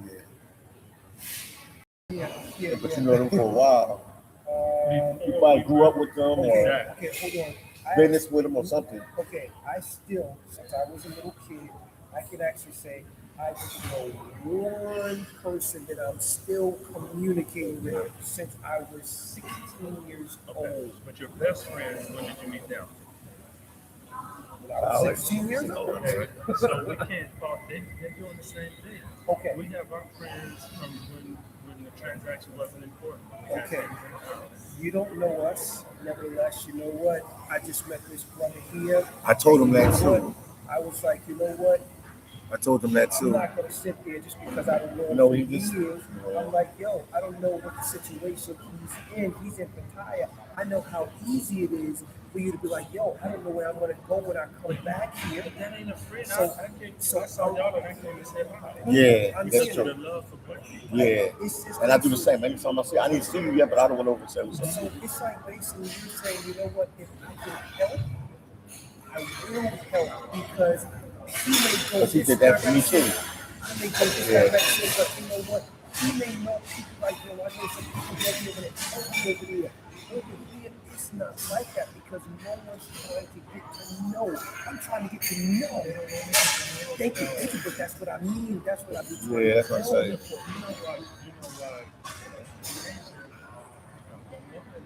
yeah.
Yeah, yeah,
But
yeah.
you know them for a while. You
Before
probably
we
grew
were
up with them or
exactly.
Okay, hold on.
business with them or something.
Okay, I still, since I was a little kid, I can actually say I just know one person that I'm still communicating with since I was 16 years
Okay.
old.
But your best friends, when did you meet them?
When I was 16 years old.
Okay. So we can't talk. They're doing the same thing.
Okay,
We have our friends from when the transaction wasn't important. We had
Okay.
things in the house.
you don't know us. Nevertheless, you know what? I just met this brother here.
I told him
You know
that
what?
too.
I was like, you know what?
I told him that
I'm
too.
not gonna sit there just because I don't know him
No,
for
he just.
years. I'm like, yo, I don't know what the situation he's in. He's in Pattaya. I know how easy it is for you to be like, yo, I don't know where I'm gonna go when I come back here.
But that ain't a friend.
So-
I saw y'all and I came and said hi.
Yeah,
I'm
that's
saying-
The
true.
love for black people.
Yeah,
It's just
and I do the same. Anytime I say I didn't see you yet, but I don't want to over say what's up.
So it's like basically you saying, you know what, if I can help, I will help because he may go
Because he
this
did that for me
direction,
too.
I may go this
Yeah.
direction, but you know what? He may know people like, yo, I know some people that live in it, over there. Over here, it's not like that because no one's trying to get to know. I'm trying to get to know. Thank you, but that's what I mean. That's what I be trying
Yeah, that's
to
what I
tell
say.
people.
You know why? A woman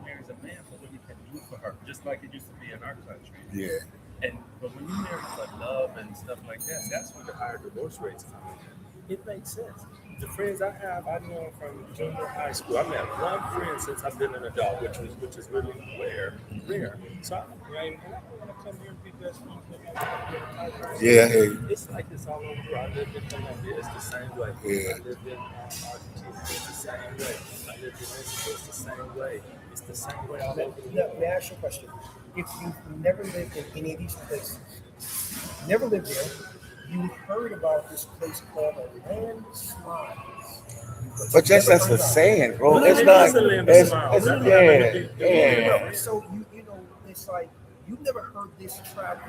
marries a man for what he can do for her, just like it used to be in our country.
Yeah,
But when you marry for love and stuff like that, that's when the higher divorce rates come in. It makes sense. The friends I have, I know from junior high school. I've had one friend since I've been an adult, which is really rare. So I don't want to come here and be best friends with my
yeah, hey,
It's like this all over. I lived in Colombia. It's the same way.
Yeah.
I lived in Argentina. It's the same way. I lived in Mexico. It's the same way. It's the same way all over.
May I ask you a question? If you've never lived in any of these places, never lived there, you heard about this place called a landslide.
but that's a saying, bro.
Well,
It's
it
not.
is a land of
It's
smiles.
yeah.
So it's like you've never heard this tribe,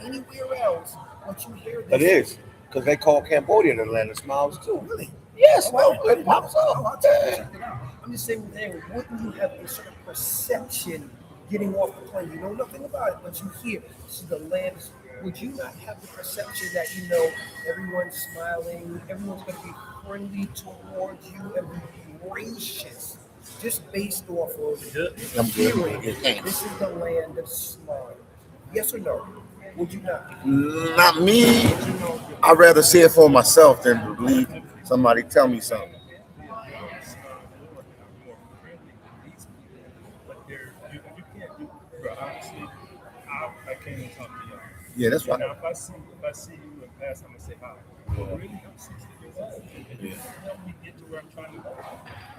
anywhere else, but you hear this.
It is because they call Cambodia the land of smiles too.
Really?
Yes,
Oh,
no, it pops
I'll
up.
check it out. I'm just saying, wouldn't you have a certain perception getting off the plane? You know nothing about it, but you hear this is the land. Would you not have the perception that everyone's smiling, everyone's going to be friendly towards you and be gracious, just based off of
I'm
hearing
good. Yeah,
this is the land of smile? Yes or no? Would you not?
Not me. I'd rather see it for myself than believe somebody tell me something.
I came and talked to y'all.
Yeah, that's
Now,
right.
if I see you in class, I'm gonna say hi. But really, I'm 60 years old. And you can help me get to where I'm trying to go.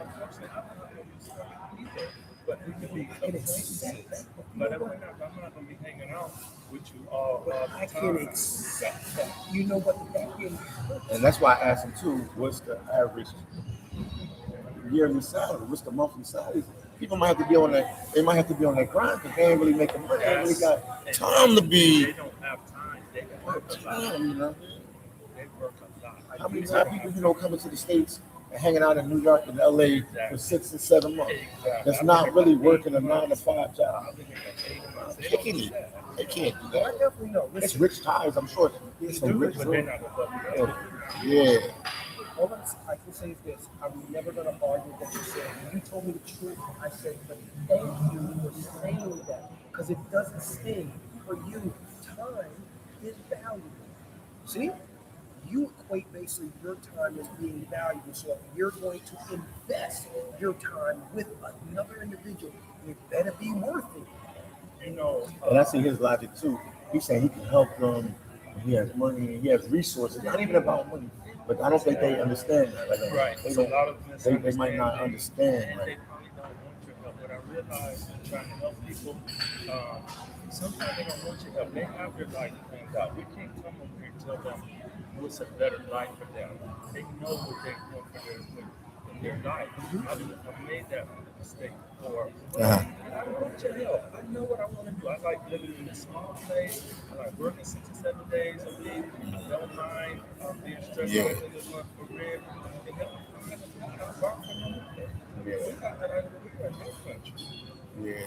Unfortunately, I'm not gonna be stuck either. But we can be acquaintances. But I'm not gonna be hanging out with you all
But
the
I can
time.
accept that. You know what? That can
And that's why I asked him too, what's the average yearly salary? What's the monthly salary? People might have to be on that. They might have to be on that grind because they ain't really making money. They ain't really got time to
They
be.
don't have time. They work a lot.
Time,
They work a lot.
How many people coming to the States and hanging out in New York and LA for 6 and 7 months?
Exactly.
That's not really working a 9 to 5
I
job.
live in the 8 months.
They can't. They can't do
I
that.
definitely know.
It's
Listen,
rich ties, I'm sure. It's some rich.
But they're not above you.
Yeah.
all I can say is this: I'm never going to argue with what you said. When you told me the truth, I said, "But thank you for saying that because it doesn't sting for you. Time is valuable. See, you equate basically your time as being valuable. So if you're going to invest your time with another individual, it better be worth it."
And I see his logic too. He's saying he can help them. He has money. He has resources. Not even about money, but I don't think they understand that. Like,
Right.
They
So a
don't.
lot of
They might not understand.
And they probably don't want your help. But I realize trying to help people, sometimes they don't want your help. They have their life planned out. We can't come over here and tell them what's a better life for them. They know what they want for their life. I've made that mistake before.
Uh-huh.
And I want your help. I know what I want to do. I like living in a small place. I like working 6 or 7 days a week. I don't mind being stressed
Yeah.
out in my career. And help me find a work for them.
Yeah.
We got that out of the country.
Yeah.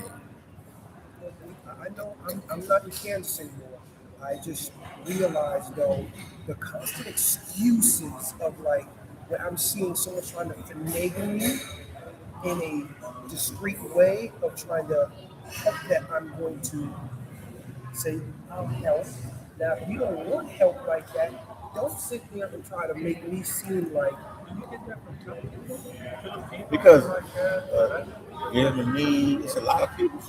I know I'm not in Kansas anymore. I just realized though the constant excuses of like when I'm seeing someone trying to finagle me in a discreet way of trying to help that I'm going to say I'll help. Now if you don't want help like that, don't sit there and try to make me seem like
Because him and me, it's a lot of people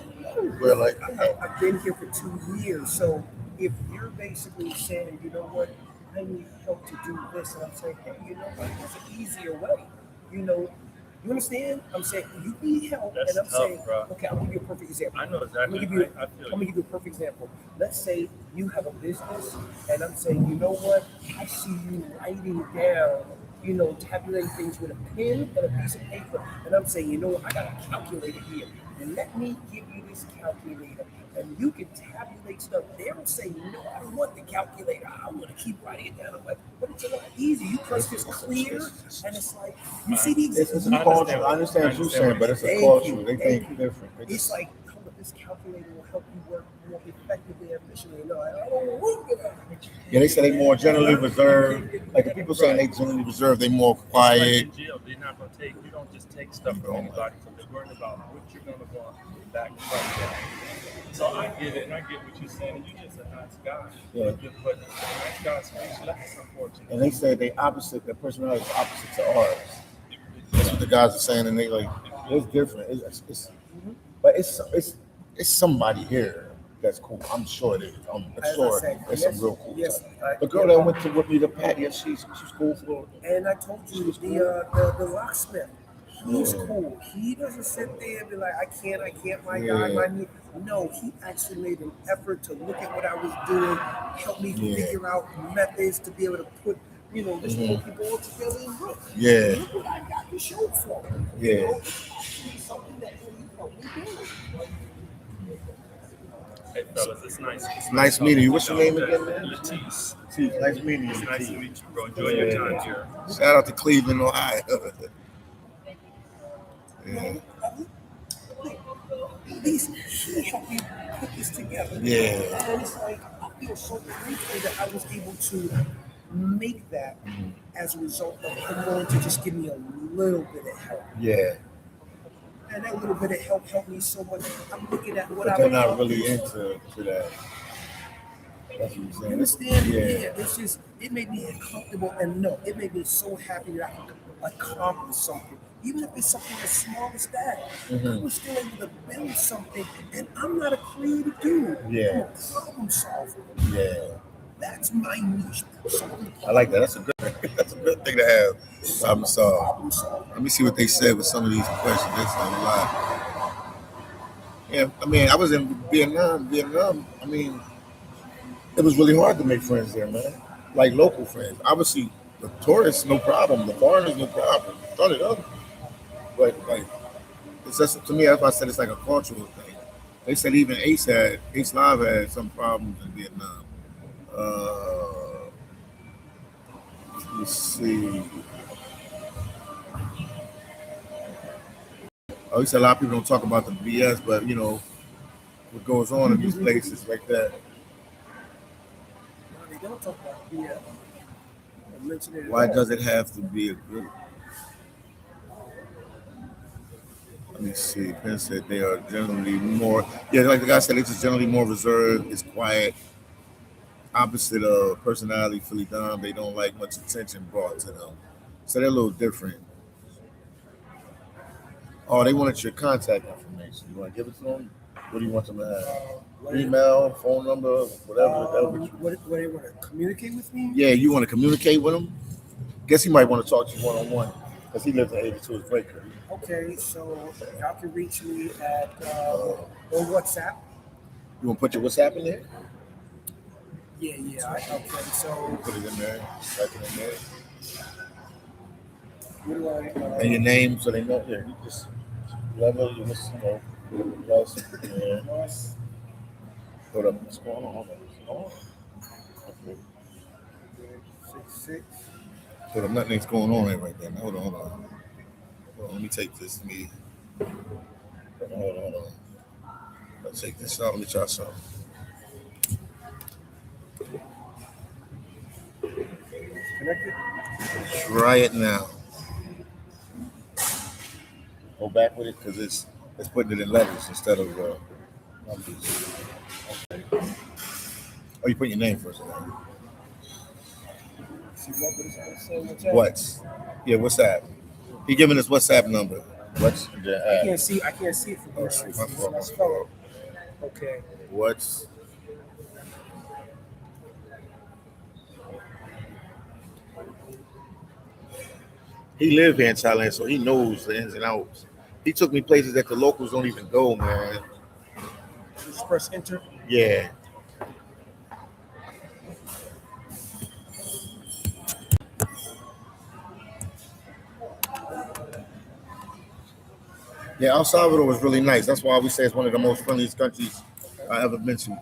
where like
I've been here for 2 years. So if you're basically saying, you know what, I need help to do this, and I'm saying, hey, you know what, there's an easier way. You know, you understand? I'm saying you need help,
That's
and I'm
tough,
saying,
bro.
okay, I'm gonna give you a perfect example.
I know
I'm gonna
exactly.
give you,
I feel
I'm gonna give you a perfect example. Let's say you have a business, and I'm saying, you know what, I see you writing down, you know, tabulating things with a pen and a piece of paper, and I'm saying, you know what, I got a calculator here, and let me give you this calculator, and you can tabulate stuff. They don't say, no, I don't want the calculator. I want to keep writing it down. I'm like, but it's a lot easier. You press this clear, and it's like, you see the
it's a
example.
culture. I understand what you're saying, but it's a
Thank
culture.
you,
They
thank
think
you.
different. They
It's
just,
like, oh, but this calculator will help you work more effectively and efficiently. No, I don't want that.
yeah, they say they more generally reserved. Like the people saying they generally reserved, they more
It's like
quiet.
in jail, they're not gonna take. You don't just take stuff from anybody. So they're worried about what you're gonna want back from them. So I get it, and I get what you're saying. And you're just a nice guy.
Yeah.
But nice guys face less, unfortunately.
And they say they opposite, their personality is opposite to ours. That's what the guys are saying, and they like it's different. But it's somebody here that's cool. I'm sure it is. I'm
As I
sure
said,
it's
yes,
some real cool
yes,
stuff.
I-
The girl that went to with me to Patty, she's cool for.
And I told you the locksmith. He's cool. He doesn't sit there and be like, I can't, my guy, my knee. No, he actually made an effort to look at what I was doing, help me figure out methods to be able to put, you know, this Pokeball together and look.
Yeah.
Look what I got to show for it.
Yeah.
You know, it's actually something that he helped me do.
Hey fellas, it's nice. It's
Nice meeting you. What's your name again, man?
Latisse.
Nice meeting you.
It's nice to meet you, bro. Enjoy your time here.
Shout out to Cleveland, Ohio. Yeah.
At least he helped me put this together.
Yeah.
And it's like, I feel so grateful that I was able to make that as a result of him willing to just give me a little bit of help.
Yeah.
And that little bit of help helped me so much. I'm looking at what
But
I've
they're not
accomplished.
really into that. That's what you're
You
saying.
understand?
Yeah.
It's just, it made me comfortable, and no, it made me so happy that I could accomplish something. Even if it's something as small as that, I was still able to build something, and I'm not a creative dude.
Yeah.
I'm a problem solver.
Yeah.
That's my niche.
I like that. That's a good thing to have. Problem solved.
Problem solver.
Let me see what they said with some of these questions. That's a lot. Yeah, I mean, I was in Vietnam. I mean, it was really hard to make friends there, man. Like local friends. Obviously, the tourists, no problem. The foreigners, no problem. None of them. But like, it's just to me. That's why I said it's like a cultural thing. They said even Ace Live had some problems in Vietnam. Let's see. Oh, he said a lot of people don't talk about the BS, but you know what goes on in these places like that.
No, they don't talk about BS. I mentioned it at
Why
all.
does it have to be a good? Let me see. Penn said they are generally more. Yeah, like the guy said, it's just generally more reserved. It's quiet. Opposite of personality, Philly Dom. They don't like much attention brought to them, so they're a little different. Oh, they wanted your contact information. You want to give it to them? What do you want them to have? Email, phone number, whatever.
What they want to communicate with me?
Yeah, you want to communicate with them? Guess he might want to talk to you one-on-one because he lives in 82 Breaker.
Okay, so y'all can reach me at on WhatsApp.
You want to put your WhatsApp in there?
Okay. So
Put it in there. Type it in there.
what do I?
And your name, so they know. Yeah, you just level. You just plus. Yeah. Hold up. What's going on? Hold up. Okay.
6'6".
Hold up. Nothing's going on right there. Hold on. Hold on. Let me take this. Hold on. Let's take this out. Let me try something.
Connected.
Try it now. Go back with it because it's putting it in letters instead of numbers. Okay. Oh, you put your name first. Okay.
See what is it saying? What's that?
What's? Yeah, WhatsApp. He giving us WhatsApp number. What's the
I
app?
can't see it from here.
shoot, my fault.
Let's spell it. Okay.
What's? He live here in Thailand, so he knows the ins and outs. He took me places that the locals don't even go, man.
Just press enter.
Yeah. Yeah, El Salvador was really nice. That's why we say it's one of the most friendliest countries I ever been to.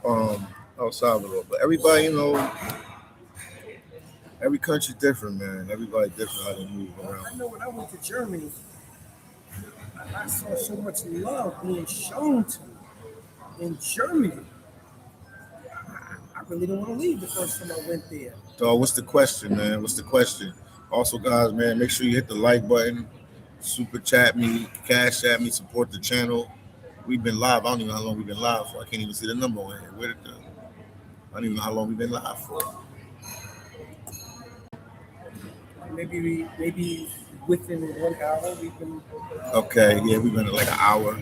El Salvador. But everybody, every country different, man. Everybody different how they move around.
I know when I went to Germany, I saw so much love being shown to me in Germany. I really didn't want to leave the first time I went there.
So what's the question, man? What's the question? Also, guys, man, make sure you hit the like button, super chat me, cash at me, support the channel. We've been live. I don't even know how long we've been live for. I can't even see the number on here. I don't even know how long we've been live for.
Maybe within 1 hour we've been.
Okay, yeah, we've been at like an hour.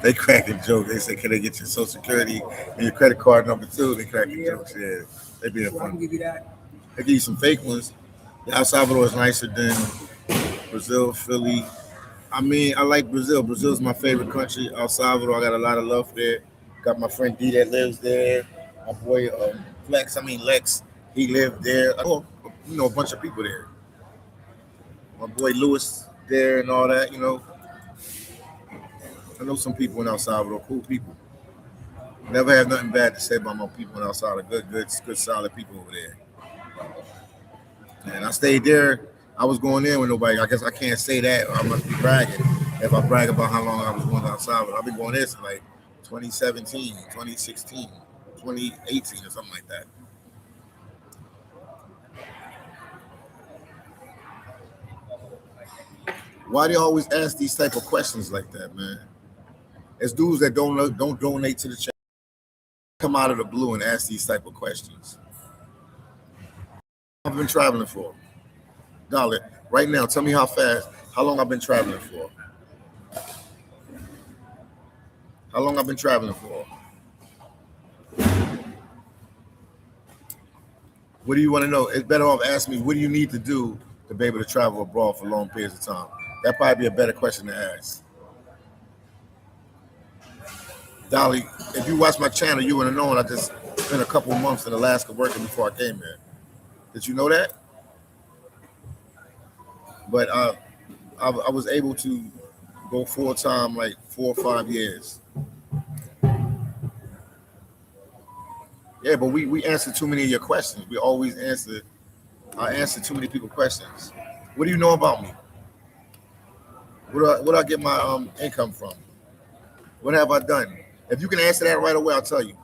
They cracking jokes. They say, "Can they get your social security and your credit card number too?" They cracking jokes. Yeah, they being
So I can
fun.
give you that.
They give you some fake ones. Yeah, El Salvador is nicer than Brazil, Philly. I mean, I like Brazil. Brazil's my favorite country. El Salvador, I got a lot of love there. Got my friend D that lives there. My boy Lex, he lived there. Oh, a bunch of people there. My boy Lewis there and all that. I know some people in El Salvador, cool people. Never had nothing bad to say about my people in El Salvador. Good, solid people over there. And I stayed there. I was going in with nobody. I guess I can't say that. I must be bragging if I brag about how long I was going to El Salvador. I've been going there since like 2017, 2016, 2018 or something like that. Why do you always ask these type of questions like that, man? It's dudes that don't donate to the channel come out of the blue and ask these type of questions. I've been traveling for. Dollar, right now, tell me how long I've been traveling for. How long I've been traveling for? What do you want to know? It's better off asking me, what do you need to do to be able to travel abroad for long periods of time? That'd probably be a better question to ask. Dolly, if you watch my channel, you would have known I just spent a couple months in Alaska working before I came here. Did you know that? But I was able to go full time like 4 or 5 years. Yeah, but we answer too many of your questions. I answer too many people's questions. What do you know about me? Where do I get my income from? What have I done? If you can answer that right away, I'll tell you.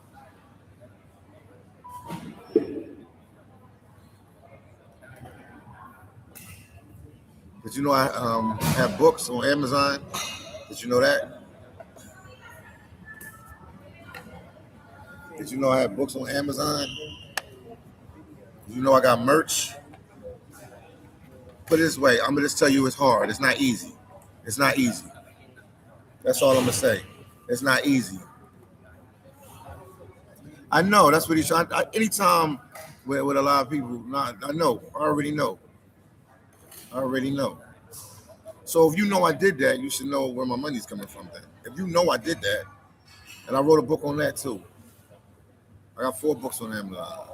Did you know I have books on Amazon? Did you know that? Did you know I have books on Amazon? Did you know I got merch? Put it this way, I'm gonna just tell you it's hard. It's not easy. It's not easy. That's all I'm gonna say. It's not easy. I know that's what he's trying. Anytime with a lot of people, I know. I already know. So if you know I did that, you should know where my money's coming from then. If you know I did that, and I wrote a book on that too. I got 4 books on Amazon.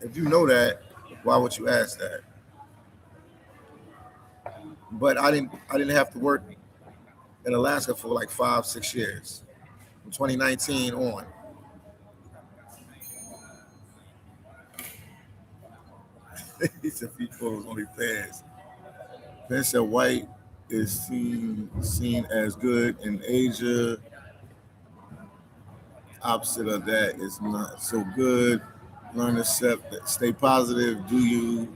If you know that, why would you ask that? But I didn't have to work in Alaska for like 5-6 years. From 2019 on. He said people only fans. Penn said white is seen as good in Asia. Opposite of that is not so good. Learn to accept that. Stay positive. Do you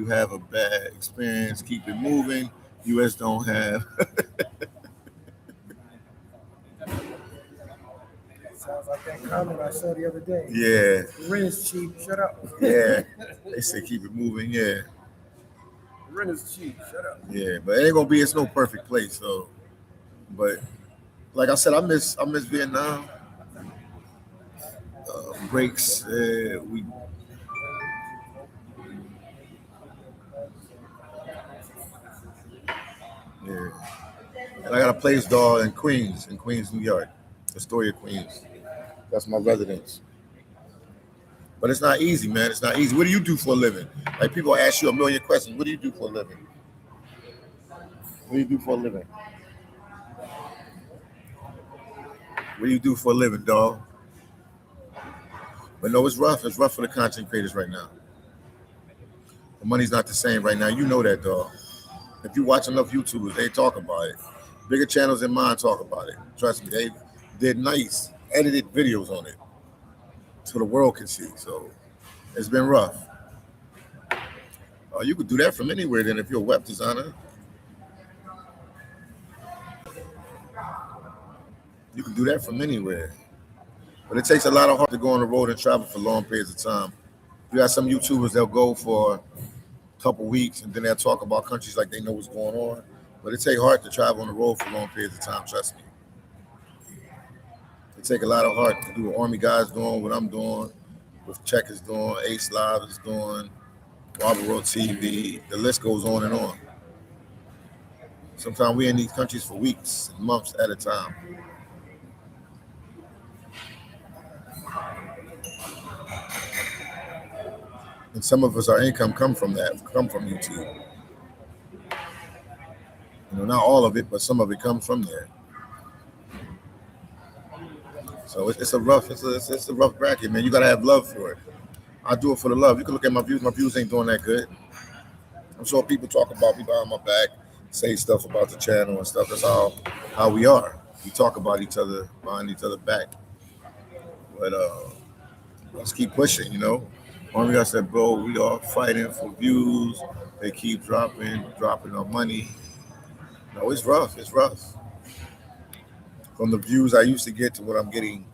have a bad experience? Keep it moving. U.S. don't have.
Sounds like that comment I saw the other day.
Yeah.
Rent is cheap. Shut up.
Yeah. They say keep it moving. Yeah.
Rent is cheap. Shut up.
Yeah. But it ain't gonna be. It's no perfect place. So, but like I said, I miss Vietnam. Breaks. We. Yeah. And I got a place, dog, in Queens, New York, Astoria, Queens. That's my residence. But it's not easy, man. It's not easy. What do you do for a living? Like people ask you a million questions. What do you do for a living? What do you do for a living? What do you do for a living, dog? But no, it's rough. It's rough for the content creators right now. The money's not the same right now. You know that, dog. If you watch enough YouTubers, they talk about it. Bigger channels than mine talk about it. Trust me, they did nice edited videos on it so the world can see. So it's been rough. You could do that from anywhere then if you're a web designer. You can do that from anywhere. But it takes a lot of heart to go on the road and travel for long periods of time. You got some YouTubers, they'll go for a couple weeks and then they'll talk about countries like they know what's going on. But it takes heart to travel on the road for long periods of time, trust me. It takes a lot of heart to do what Army guys doing, what I'm doing, what Check is doing, Ace Live is doing, Barber World TV. The list goes on and on. Sometimes we're in these countries for weeks and months at a time. And some of us, our income come from YouTube. Not all of it, but some of it comes from there. So it's a rough bracket, man. You gotta have love for it. I do it for the love. You can look at my views. My views ain't doing that good. I'm sure people talk about me behind my back, say stuff about the channel and stuff. That's how we are. We talk about each other behind each other back. But let's keep pushing, Army guy said, bro, we are fighting for views. They keep dropping our money. No, it's rough. It's rough. From the views I used to get to what I'm getting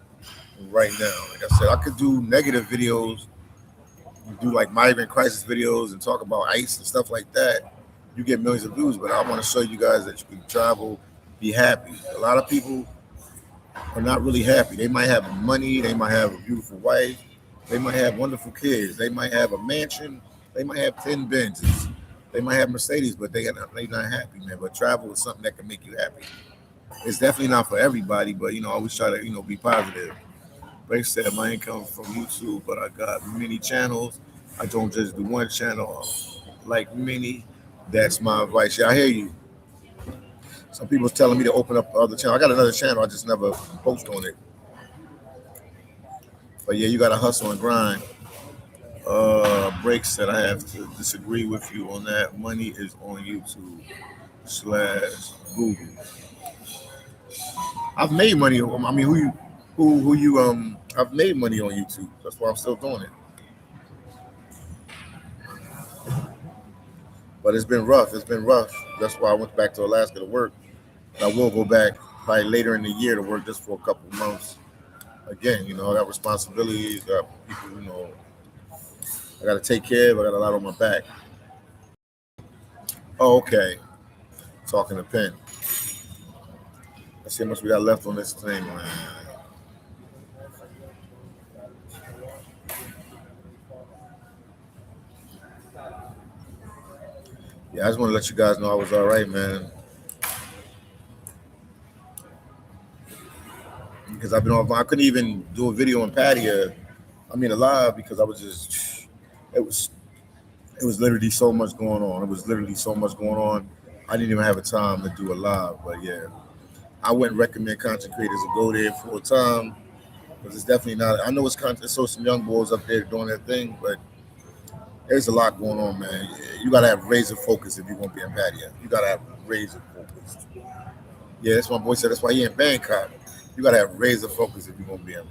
right now. Like I said, I could do negative videos, do like migrant crisis videos and talk about ICE and stuff like that. You get millions of views, but I want to show you guys that you can travel, be happy. A lot of people are not really happy. They might have money, they might have a beautiful wife, they might have wonderful kids, they might have a mansion, they might have 10 Benzes, they might have Mercedes, but they're not happy, man. But travel is something that can make you happy. It's definitely not for everybody, but I always try to be positive. Ray said my income from YouTube, but I got many channels. I don't just do one channel, like many. That's my advice. Yeah, I hear you. Some people's telling me to open up other channel. I got another channel. I just never post on it. But yeah, you got to hustle and grind. Break said I have to disagree with you on that. Money is on YouTube / Google. I've made money. I mean, I've made money on YouTube. That's why I'm still doing it. But it's been rough. That's why I went back to Alaska to work. And I will go back probably later in the year to work just for a couple of months. Again, I got responsibilities, got people, I got to take care of. I got a lot on my back. Oh, okay. Talking to Penn. Let's see how much we got left on this thing, man. Yeah, I just want to let you guys know I was all right, man. because I've been off. I couldn't even do a video in Pattaya. I mean, alive because I was just. It was. It was literally so much going on. It was literally so much going on. I didn't even have a time to do a live. But yeah, I wouldn't recommend content creators to go there full time because it's definitely not. I know it's content. So some young boys up there doing their thing, but there's a lot going on, man. You gotta have razor focus if you're gonna be in Pattaya. You gotta have razor focus. Yeah, that's what my boy said. That's why he in Bangkok. You gotta have razor focus if you're gonna be in.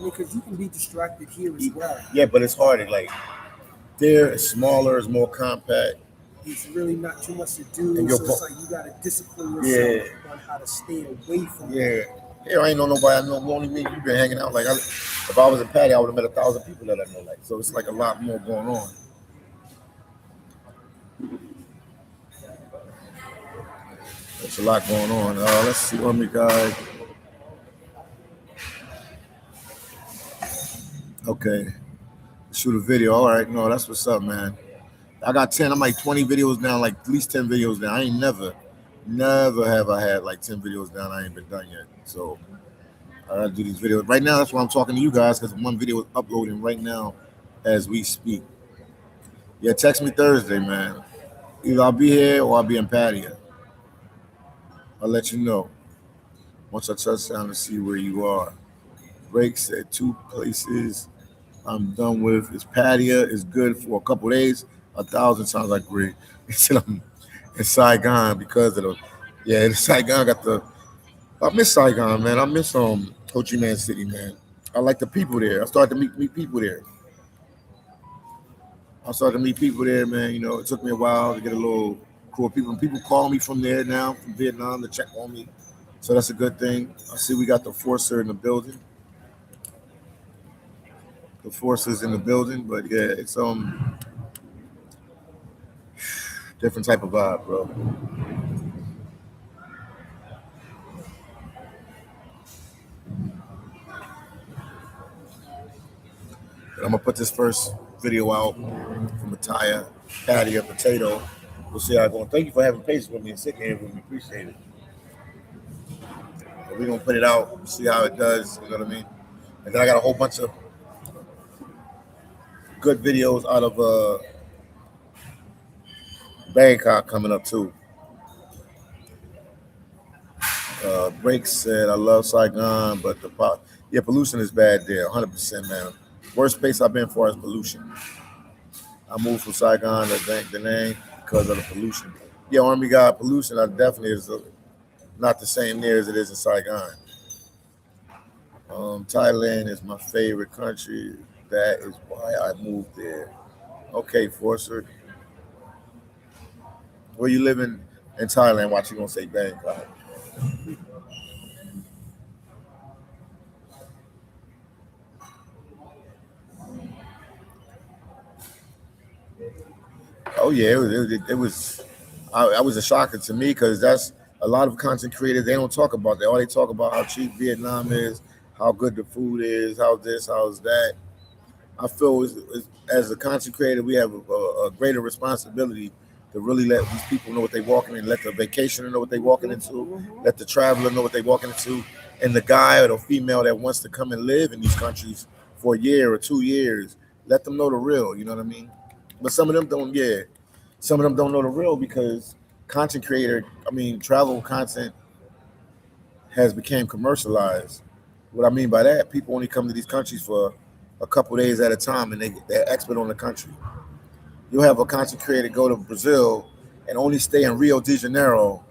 Because you can be distracted here as well.
Yeah, but it's harder. Like there, it's smaller, it's more compact.
It's really not too much to do,
And
so it's like you gotta discipline yourself on how to stay away from it.
Yeah, I ain't know nobody. I know only me. You've been hanging out. Like, if I was in Patty, I would have met 1,000 people that I know. Like, so it's like a lot more going on. There's a lot going on. Let's see what we got. Okay, shoot a video. All right, no, that's what's up, man. I got 10. I'm like 20 videos down, like at least 10 videos down. I ain't never have I had like 10 videos down. I ain't been done yet. So I gotta do these videos right now. That's why I'm talking to you guys because one video is uploading right now as we speak. Yeah, text me Thursday, man. Either I'll be here or I'll be in Pattaya. I'll let you know once I touch down to see where you are. Breaks at 2 places I'm done with. Is Pattaya is good for a couple days. 1,000 sounds like great. He said I'm in Saigon because of the the Saigon got the. I miss Saigon, man. I miss Ho Chi Minh City, man. I like the people there. I started to meet people there. Man. You know, it took me a while to get a little crew of people. People call me from there now, from Vietnam, to check on me. So that's a good thing. I see we got the Forcer in the building. The Forces in the building, but yeah, it's different type of vibe, bro. But I'm gonna put this first video out from Pattaya Potato. We'll see how it's going. Thank you for having patience with me and sitting here with me. Appreciate it. But we're gonna put it out, see how it does. You know what I mean? And then I got a whole bunch of good videos out of Bangkok coming up too. Break said, I love Saigon, but pollution is bad there, 100%, man. Worst place I've been for is pollution. I moved from Saigon to Da Nang because of the pollution. Yeah, Army guy, pollution definitely is not the same there as it is in Saigon. Thailand is my favorite country. That is why I moved there. Okay, Forcer. Where you living in Thailand? Watch you gonna say Bangkok. Oh yeah, it was. I was a shocker to me because that's a lot of content creators. They don't talk about that. All they talk about how cheap Vietnam is, how good the food is, how this, how's that. I feel as a content creator, we have a greater responsibility to really let these people know what they're walking in, let the vacationer know what they're walking into, let the traveler know what they're walking into, and the guy or the female that wants to come and live in these countries for a year or 2 years, let them know the real. You know what I mean? But some of them don't. Yeah, some of them don't know the real because travel content has become commercialized. What I mean by that, people only come to these countries for a couple days at a time, and they're expert on the country. You'll have a content creator go to Brazil and only stay in Rio de Janeiro,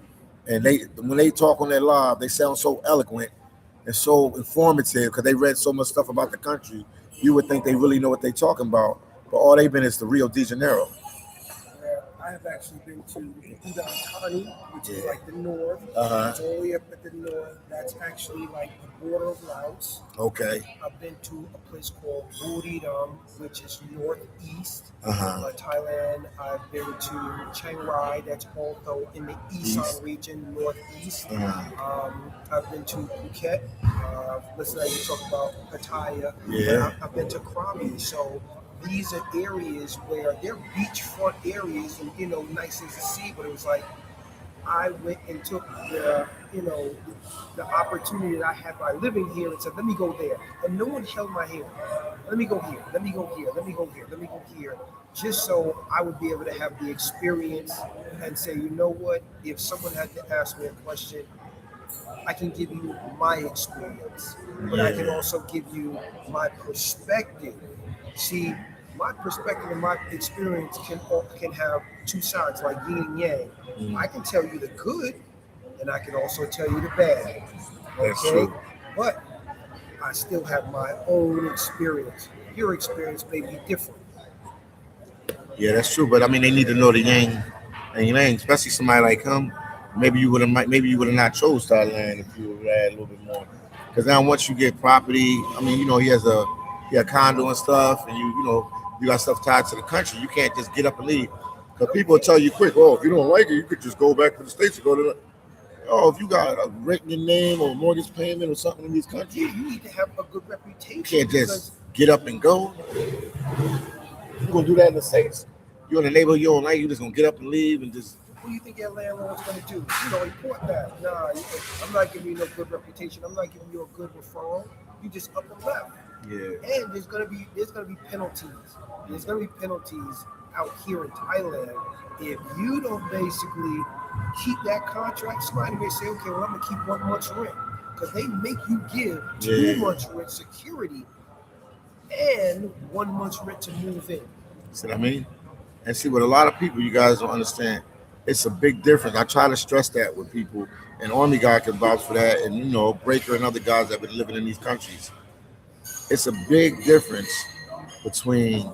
and when they talk on their live, they sound so eloquent and so informative because they read so much stuff about the country. You would think they really know what they're talking about, but all they've been is to Rio de Janeiro.
I have actually been to Udon Thani, which is like the north.
Uh-huh.
It's all the way up at the north. That's actually like the border of Laos.
Okay.
I've been to a place called Buriram, which is northeast Thailand. I've been to Chiang Rai, that's also in the Isan region, northeast. I've been to Phuket. Listen, I talk about Pattaya.
Yeah.
I've been to Krabi. So these are areas where they're beachfront areas and, nice things to see, but it was like I went and took the you know, the opportunity that I had by living here and said, let me go there. And no one held my hand. Let me go here, let me go here, let me go here, let me go here. Just so I would be able to have the experience and say, you know what, if someone had to ask me a question, I can give you my experience, but I can also give you my perspective. See, my perspective and my experience can have two sides, like yin and yang. I can tell you the good, and I can also tell you the bad.
That's
Okay,
true.
but I still have my own experience. Your experience may be different.
Yeah, that's true. But I mean, they need to know the yang and yang, especially somebody like him. Maybe you would have not chose Thailand if you would have had a little bit more. Because now once you get property, I mean, he had condo and stuff, and you got stuff tied to the country. You can't just get up and leave. Because people will tell you quick, oh, if you don't like it, you could just go back to the states and go to the. Oh, if you got a rent in your name or mortgage payment or something in these countries,
Yeah, you need to have a good reputation.
you can't
because
just get up and go. You're gonna do that in the states. You're in a neighborhood you don't like, you just gonna get up and leave and just
what do you think your landlord's going to do? Report that. Nah, I'm not giving you no good reputation. I'm not giving you a good referral. You just up and left.
yeah.
And there's gonna be penalties. There's gonna be penalties out here in Thailand if you don't basically keep that contract. Somebody may say, okay, well, I'm gonna keep 1 month's rent because they make you give 2 months rent security and 1 month's rent to move in.
See what I mean? And see what a lot of people you guys don't understand. It's a big difference. I try to stress that with people, and Army guy can vouch for that, and Breaker and other guys that have been living in these countries. It's a big difference between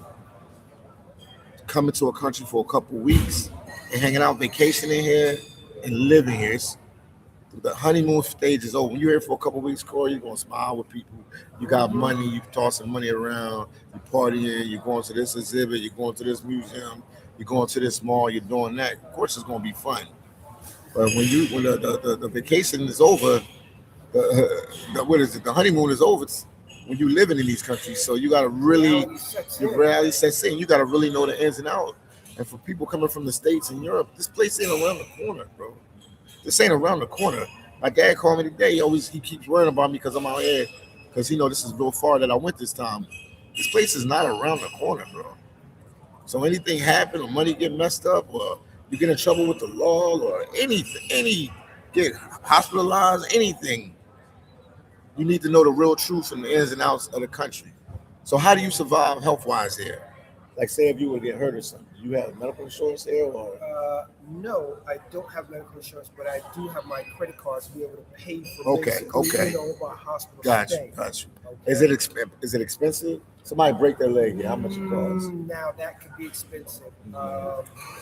coming to a country for a couple weeks and hanging out vacationing here and living here. The honeymoon stage is over. When you're here for a couple weeks, Corey, you're gonna smile with people. You got money, you tossing money around, you partying, you're going to this exhibit, you're going to this museum, you're going to this mall, you're doing that. Of course, it's gonna be fun. But when the vacation is over, what is it? The honeymoon is over. It's when you living in these countries, so you gotta really your reality sets in. You gotta really know the ins and outs. And for people coming from the States and Europe, this place ain't around the corner, bro. This ain't around the corner. My dad called me today. He keeps worrying about me because I'm out here because this is real far that I went this time. This place is not around the corner, bro. So anything happen or money get messed up or you get in trouble with the law or anything, get hospitalized, anything, you need to know the real truth and the ins and outs of the country. So how do you survive health wise here? Like say if you would get hurt or something, do you have medical insurance here or?
No, I don't have medical insurance, but I do have my credit cards to be able to pay for
Okay.
my hospital
Got
stay.
you.
Okay?
Is it expensive? Somebody break their leg here. How much it costs?
Now that could be expensive.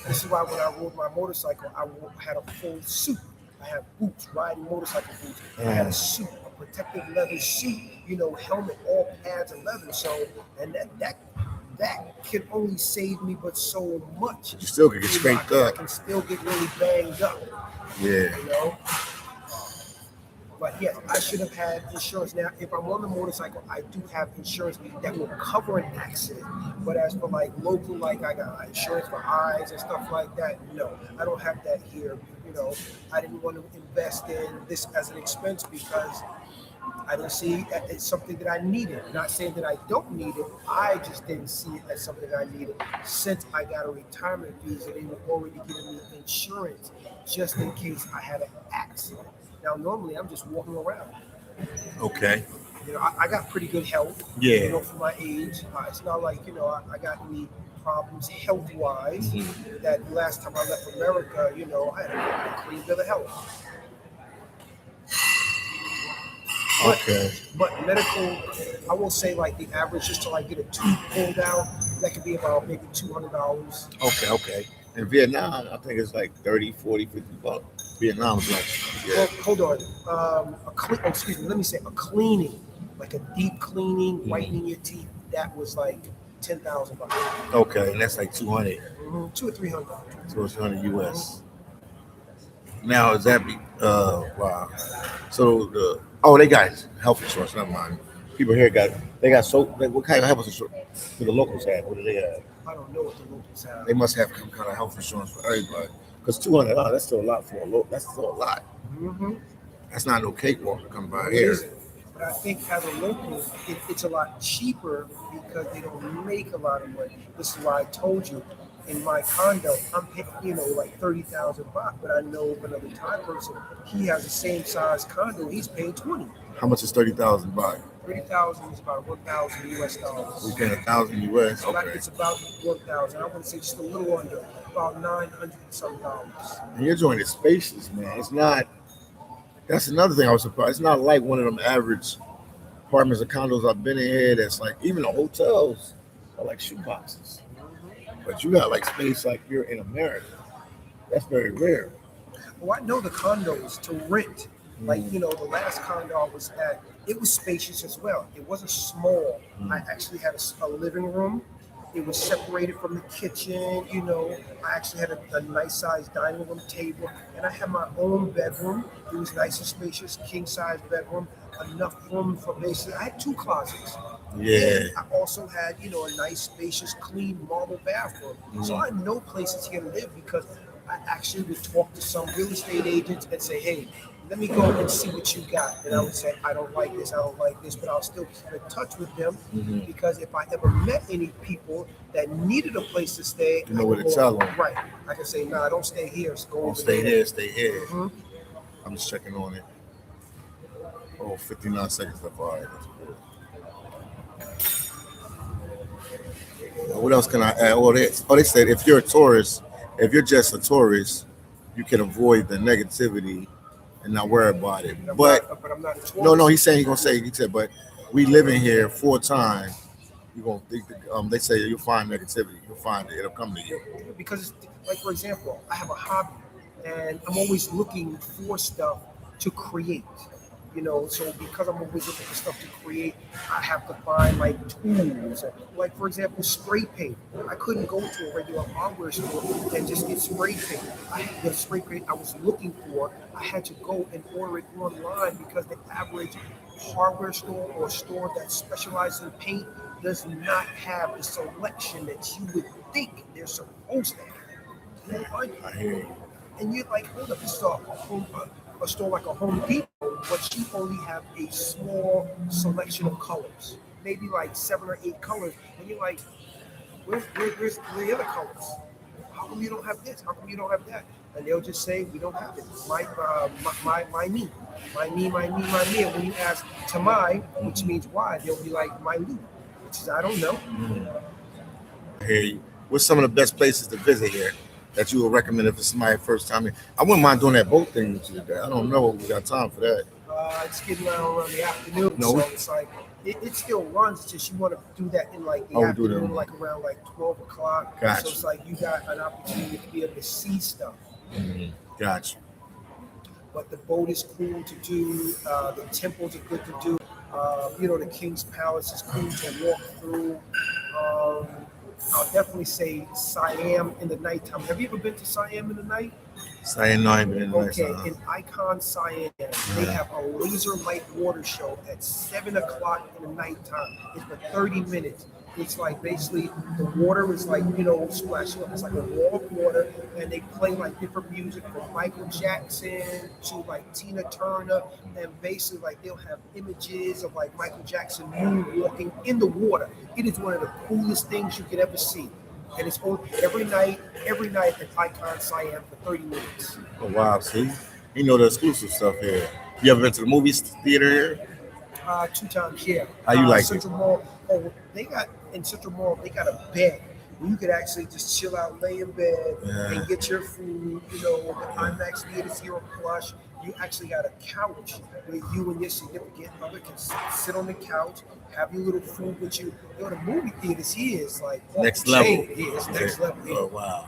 This is why when I rode my motorcycle, had a full suit. I had boots, riding motorcycle boots. I had a suit, a protective leather suit, helmet, all pads and leather. So, and that can only save me but so much.
You still can get scraped
I
up.
can still get really banged up.
Yeah.
But yeah, I should have had insurance. Now, if I'm on the motorcycle, I do have insurance that will cover an accident. But as for like local, like I got insurance for eyes and stuff like that, no, I don't have that here. I didn't want to invest in this as an expense because I didn't see it as something that I needed. Not saying that I don't need it. I just didn't see it as something I needed. Since I got a retirement visa, they were already giving me insurance just in case I had an accident. Now, normally I'm just walking around.
Okay.
I got pretty good health.
Yeah.
For my age, it's not like I got any problems health-wise. That last time I left America, I had a clean bill of health. But medical, I will say like the average just to like get a tooth pulled out, that could be about maybe $200.
Okay. In Vietnam, I think it's like 30, 40, 50 bucks. Vietnam is like,
Well, hold on. Let me say a cleaning, like a deep cleaning, whitening your teeth. That was like $10,000.
Okay, and that's like 200.
$200 or $300.
So it's 200 US. Now is that wow. So they got health insurance, never mind. People here what kind of health insurance do the locals have? What do they have?
I don't know what the locals have.
They must have some kind of health insurance for everybody. Because $200, that's still a lot for a local. That's still a lot. That's not no cakewalk to come by
It
here.
isn't. But I think as a local, it's a lot cheaper because they don't make a lot of money. This is why I told you in my condo, I'm paying, like 30,000 baht, but I know of another Thai person, he has the same size condo, he's paying 20.
How much is 30,000 baht?
30,000 is about 1,000 US
We
dollars.
paying 1,000 US. Okay.
It's about 1,000. I want to say just a little under, about 900 some dollars.
And your joint is spacious, man. It's not. That's another thing I was surprised. It's not like one of them average apartments or condos I've been in here. That's like even the hotels are like shoeboxes. But you got like space like you're in America. That's very rare.
Well, I know the condos to rent. Like, the last condo I was at, it was spacious as well. It wasn't small. I actually had a living room. It was separated from the kitchen. I actually had a nice sized dining room table, and I had my own bedroom. It was nice and spacious, king size bedroom, enough room for basically. I had 2 closets.
Yeah.
And I also had, a nice, spacious, clean marble bathroom. So I know places here to live because I actually would talk to some real estate agents and say, hey, let me go and see what you got. And I would say, I don't like this, but I'll still keep in touch with them because if I ever met any people that needed a place to stay,
You know where to tell them.
Right. I can say, nah, don't stay here. Go
Don't
over
stay
there.
here, stay here.
Mhm.
I'm just checking on it. Oh, 59 seconds left. All right. What else can I add? They said if you're a tourist, if you're just a tourist, you can avoid the negativity and not worry about it. But
I'm not a tourist.
no, he said, but we live in here full time. You're gonna think they say you'll find negativity. You'll find it. It'll come to you.
Because like for example, I have a hobby and I'm always looking for stuff to create. So because I'm always looking for stuff to create, I have to find like tools. Like for example, spray paint. I couldn't go to a regular hardware store and just get spray paint. The spray paint I was looking for, I had to go and order it online because the average hardware store or store that specializes in paint does not have the selection that you would think they're supposed to have.
I hear you.
And you're like, hold up, this is a store like a Home Depot, but you only have a small selection of colors, maybe like 7 or 8 colors, and you're like, where's the other colors? How come you don't have this? How come you don't have that? And they'll just say, we don't have it. My me. And when you ask Tamai, which means why, they'll be like, my Lu, which is, I don't know.
I hear you. What's some of the best places to visit here that you would recommend if it's my first time here? I wouldn't mind doing that boat thing with you today. I don't know if we got time for that.
It's getting around the afternoon, so it's like it still runs. It's just you want to do that in like the afternoon, like around like 12 o'clock.
Gotcha.
So it's like you got an opportunity to be able to see stuff.
Gotcha.
But the boat is cool to do. The temples are good to do. The King's Palace is cool to walk through. I'll definitely say Siam in the nighttime. Have you ever been to Siam in the night?
Siam, no, I ain't been nice.
Okay, in Icon Siam, they have a laser light water show at 7 o'clock in the nighttime. It's for 30 minutes. It's like basically the water is like, splashing up. It's like a wall of water, and they play like different music from Michael Jackson to like Tina Turner, and basically like they'll have images of like Michael Jackson moonwalking in the water. It is one of the coolest things you could ever see. And it's on every night at Icon Siam for 30 minutes.
Oh, wow. See? You know the exclusive stuff here. You ever been to the movie theater here?
2 times, yeah.
How you like
Central Mall. Oh, in Central Mall, they got a bed where you could actually just chill out, lay in bed, and get your food. The IMAX theaters here on Plush. You actually got a couch where you and your significant other can sit on the couch, have your little food with you. The movie theaters here is like
next level.
Yeah, it's next level.
Oh, wow.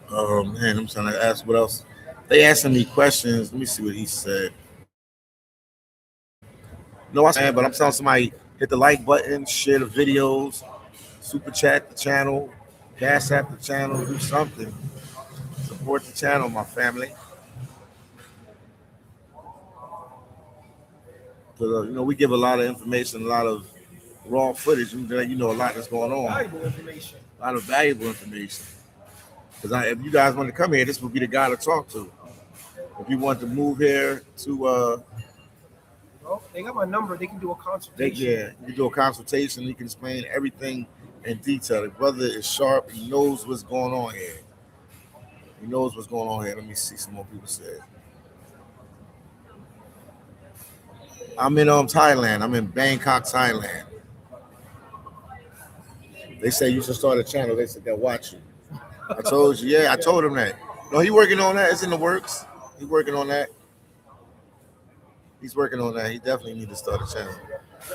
Oh, man, I'm trying to ask what else. They asking me questions. Let me see what he said. No, I'm saying, but I'm telling somebody, hit the like button, share the videos, super chat the channel, cash app the channel, do something. Support the channel, my family. Because, we give a lot of information, a lot of raw footage. A lot that's going on.
Valuable information.
A lot of valuable information. Because if you guys want to come here, this would be the guy to talk to. If you want to move here to
Well, they got my number. They can do a
they
consultation.
yeah, you can do a consultation, you can explain everything in detail. The brother is sharp, he knows what's going on here. He knows what's going on here. Let me see some more people say. I'm in Thailand. I'm in Bangkok, Thailand. They say you should start a channel. They said they'll watch you. I told you, yeah, I told him that. No, he working on that. It's in the works. He's working on that. He's working on that. He definitely need to start a channel.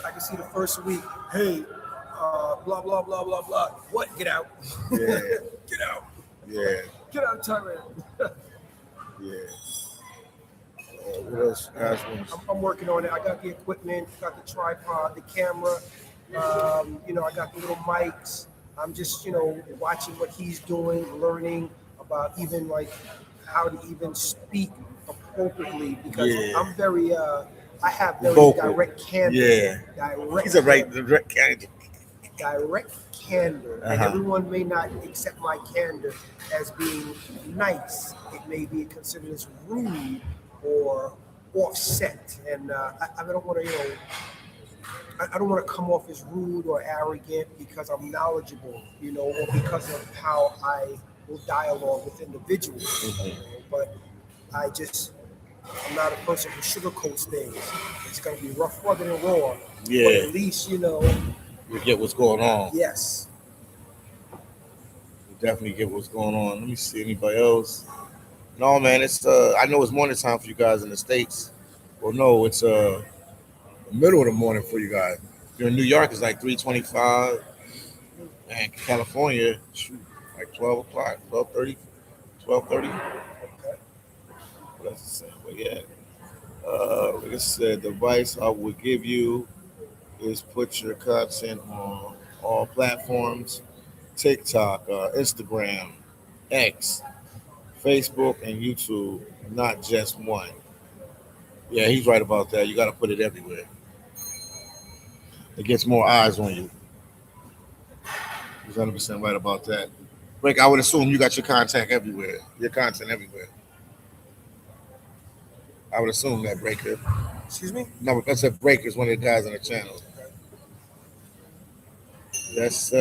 I can see the first week. Hey, blah blah blah blah blah. What? Get out.
Yeah,
Get out.
yeah,
Get out of Thailand.
yeah. What else, guys?
I'm working on it. I got the equipment, got the tripod, the camera. I got the little mics. I'm just, watching what he's doing, learning about even like how to even speak appropriately because
Yeah.
I'm very, I have very
Vocal.
direct candor.
Yeah.
Direct.
He's a direct candidate.
Direct candor, and
Uh-huh.
everyone may not accept my candor as being nice. It may be considered as rude or offset, and I don't want to, I don't want to come off as rude or arrogant because I'm knowledgeable, or because of how I will dialogue with individuals. But I'm not a person who sugarcoats things. It's going to be rough, rugged, and raw. But
Yeah.
at least,
You get what's going on.
yes.
You definitely get what's going on. Let me see anybody else. No, man, it's I know it's morning time for you guys in the States. Well, no, it's the middle of the morning for you guys. You're in New York, it's like 3:25. And California, shoot, like 12 o'clock, 12:30, 12:30. What else is saying? But yeah. Like I said, the advice I would give you is put your content on all platforms: TikTok, Instagram, X, Facebook, and YouTube, not just one. Yeah, he's right about that. You got to put it everywhere. It gets more eyes on you. He's 100% right about that. Break, I would assume you got your content everywhere. Your content everywhere. I would assume that, Breaker.
Excuse me?
No, that's a Breaker's one of the guys on the channel. That's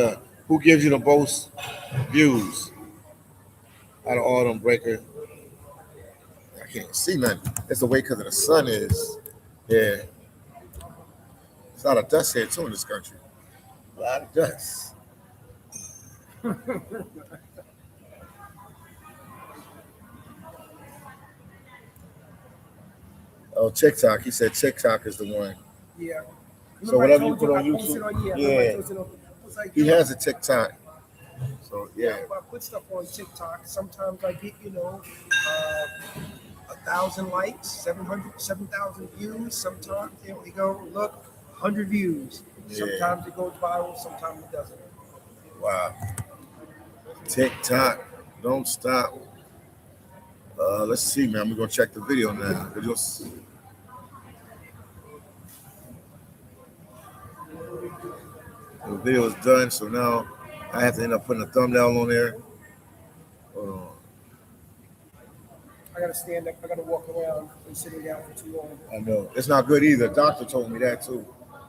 who gives you the most views out of all them, Breaker. I can't see nothing. It's the way because of the sun is. Yeah. It's a lot of dust here too in this country. A lot of dust. Oh, TikTok. He said TikTok is the one.
Yeah.
So whatever you put on YouTube, he
yeah.
has a TikTok. So yeah,
If I put stuff on TikTok, sometimes I get, 1,000 likes, 7,000 views. Sometimes we go, look, 100 views.
Yeah.
Sometimes it goes viral, sometimes it doesn't.
wow. TikTok, don't stop. Let's see, man. We're gonna check the video now. The video is done, so now I have to end up putting a thumbnail on there. Hold on.
I gotta stand up, I gotta walk around and sitting down for too long.
I know it's not good either. Doctor told me that too.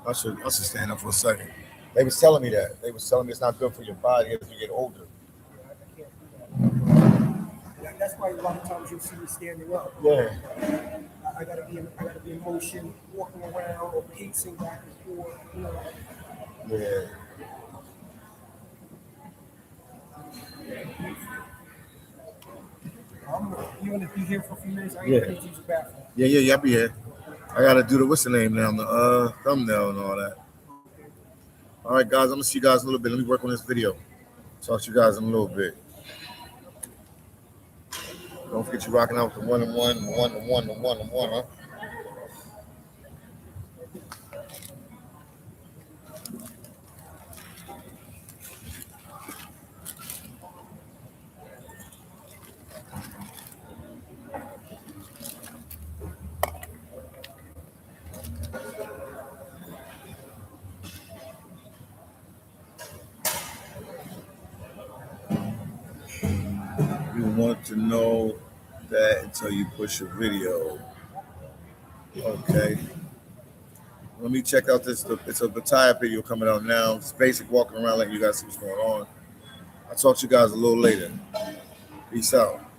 I should stand up for a second. They was telling me that. They was telling me it's not good for your body as you get older.
I can't do that. That's why a lot of times you'll see me standing up.
Yeah.
I gotta be in motion, walking around or pacing back and forth.
Yeah.
You want to be here for a few minutes? I
Yeah.
ain't ready to use the bathroom.
Yeah, I'll be here. I gotta do the what's the name now, the thumbnail and all that. All right, guys, I'm gonna see you guys in a little bit. Let me work on this video. Talk to you guys in a little bit. Don't forget you rocking out with the one, huh? You want to know that until you push a video. Okay. Let me check out this. It's a Bataya video coming out now. It's basic walking around letting you guys see what's going on. I'll talk to you guys a little later. Peace out.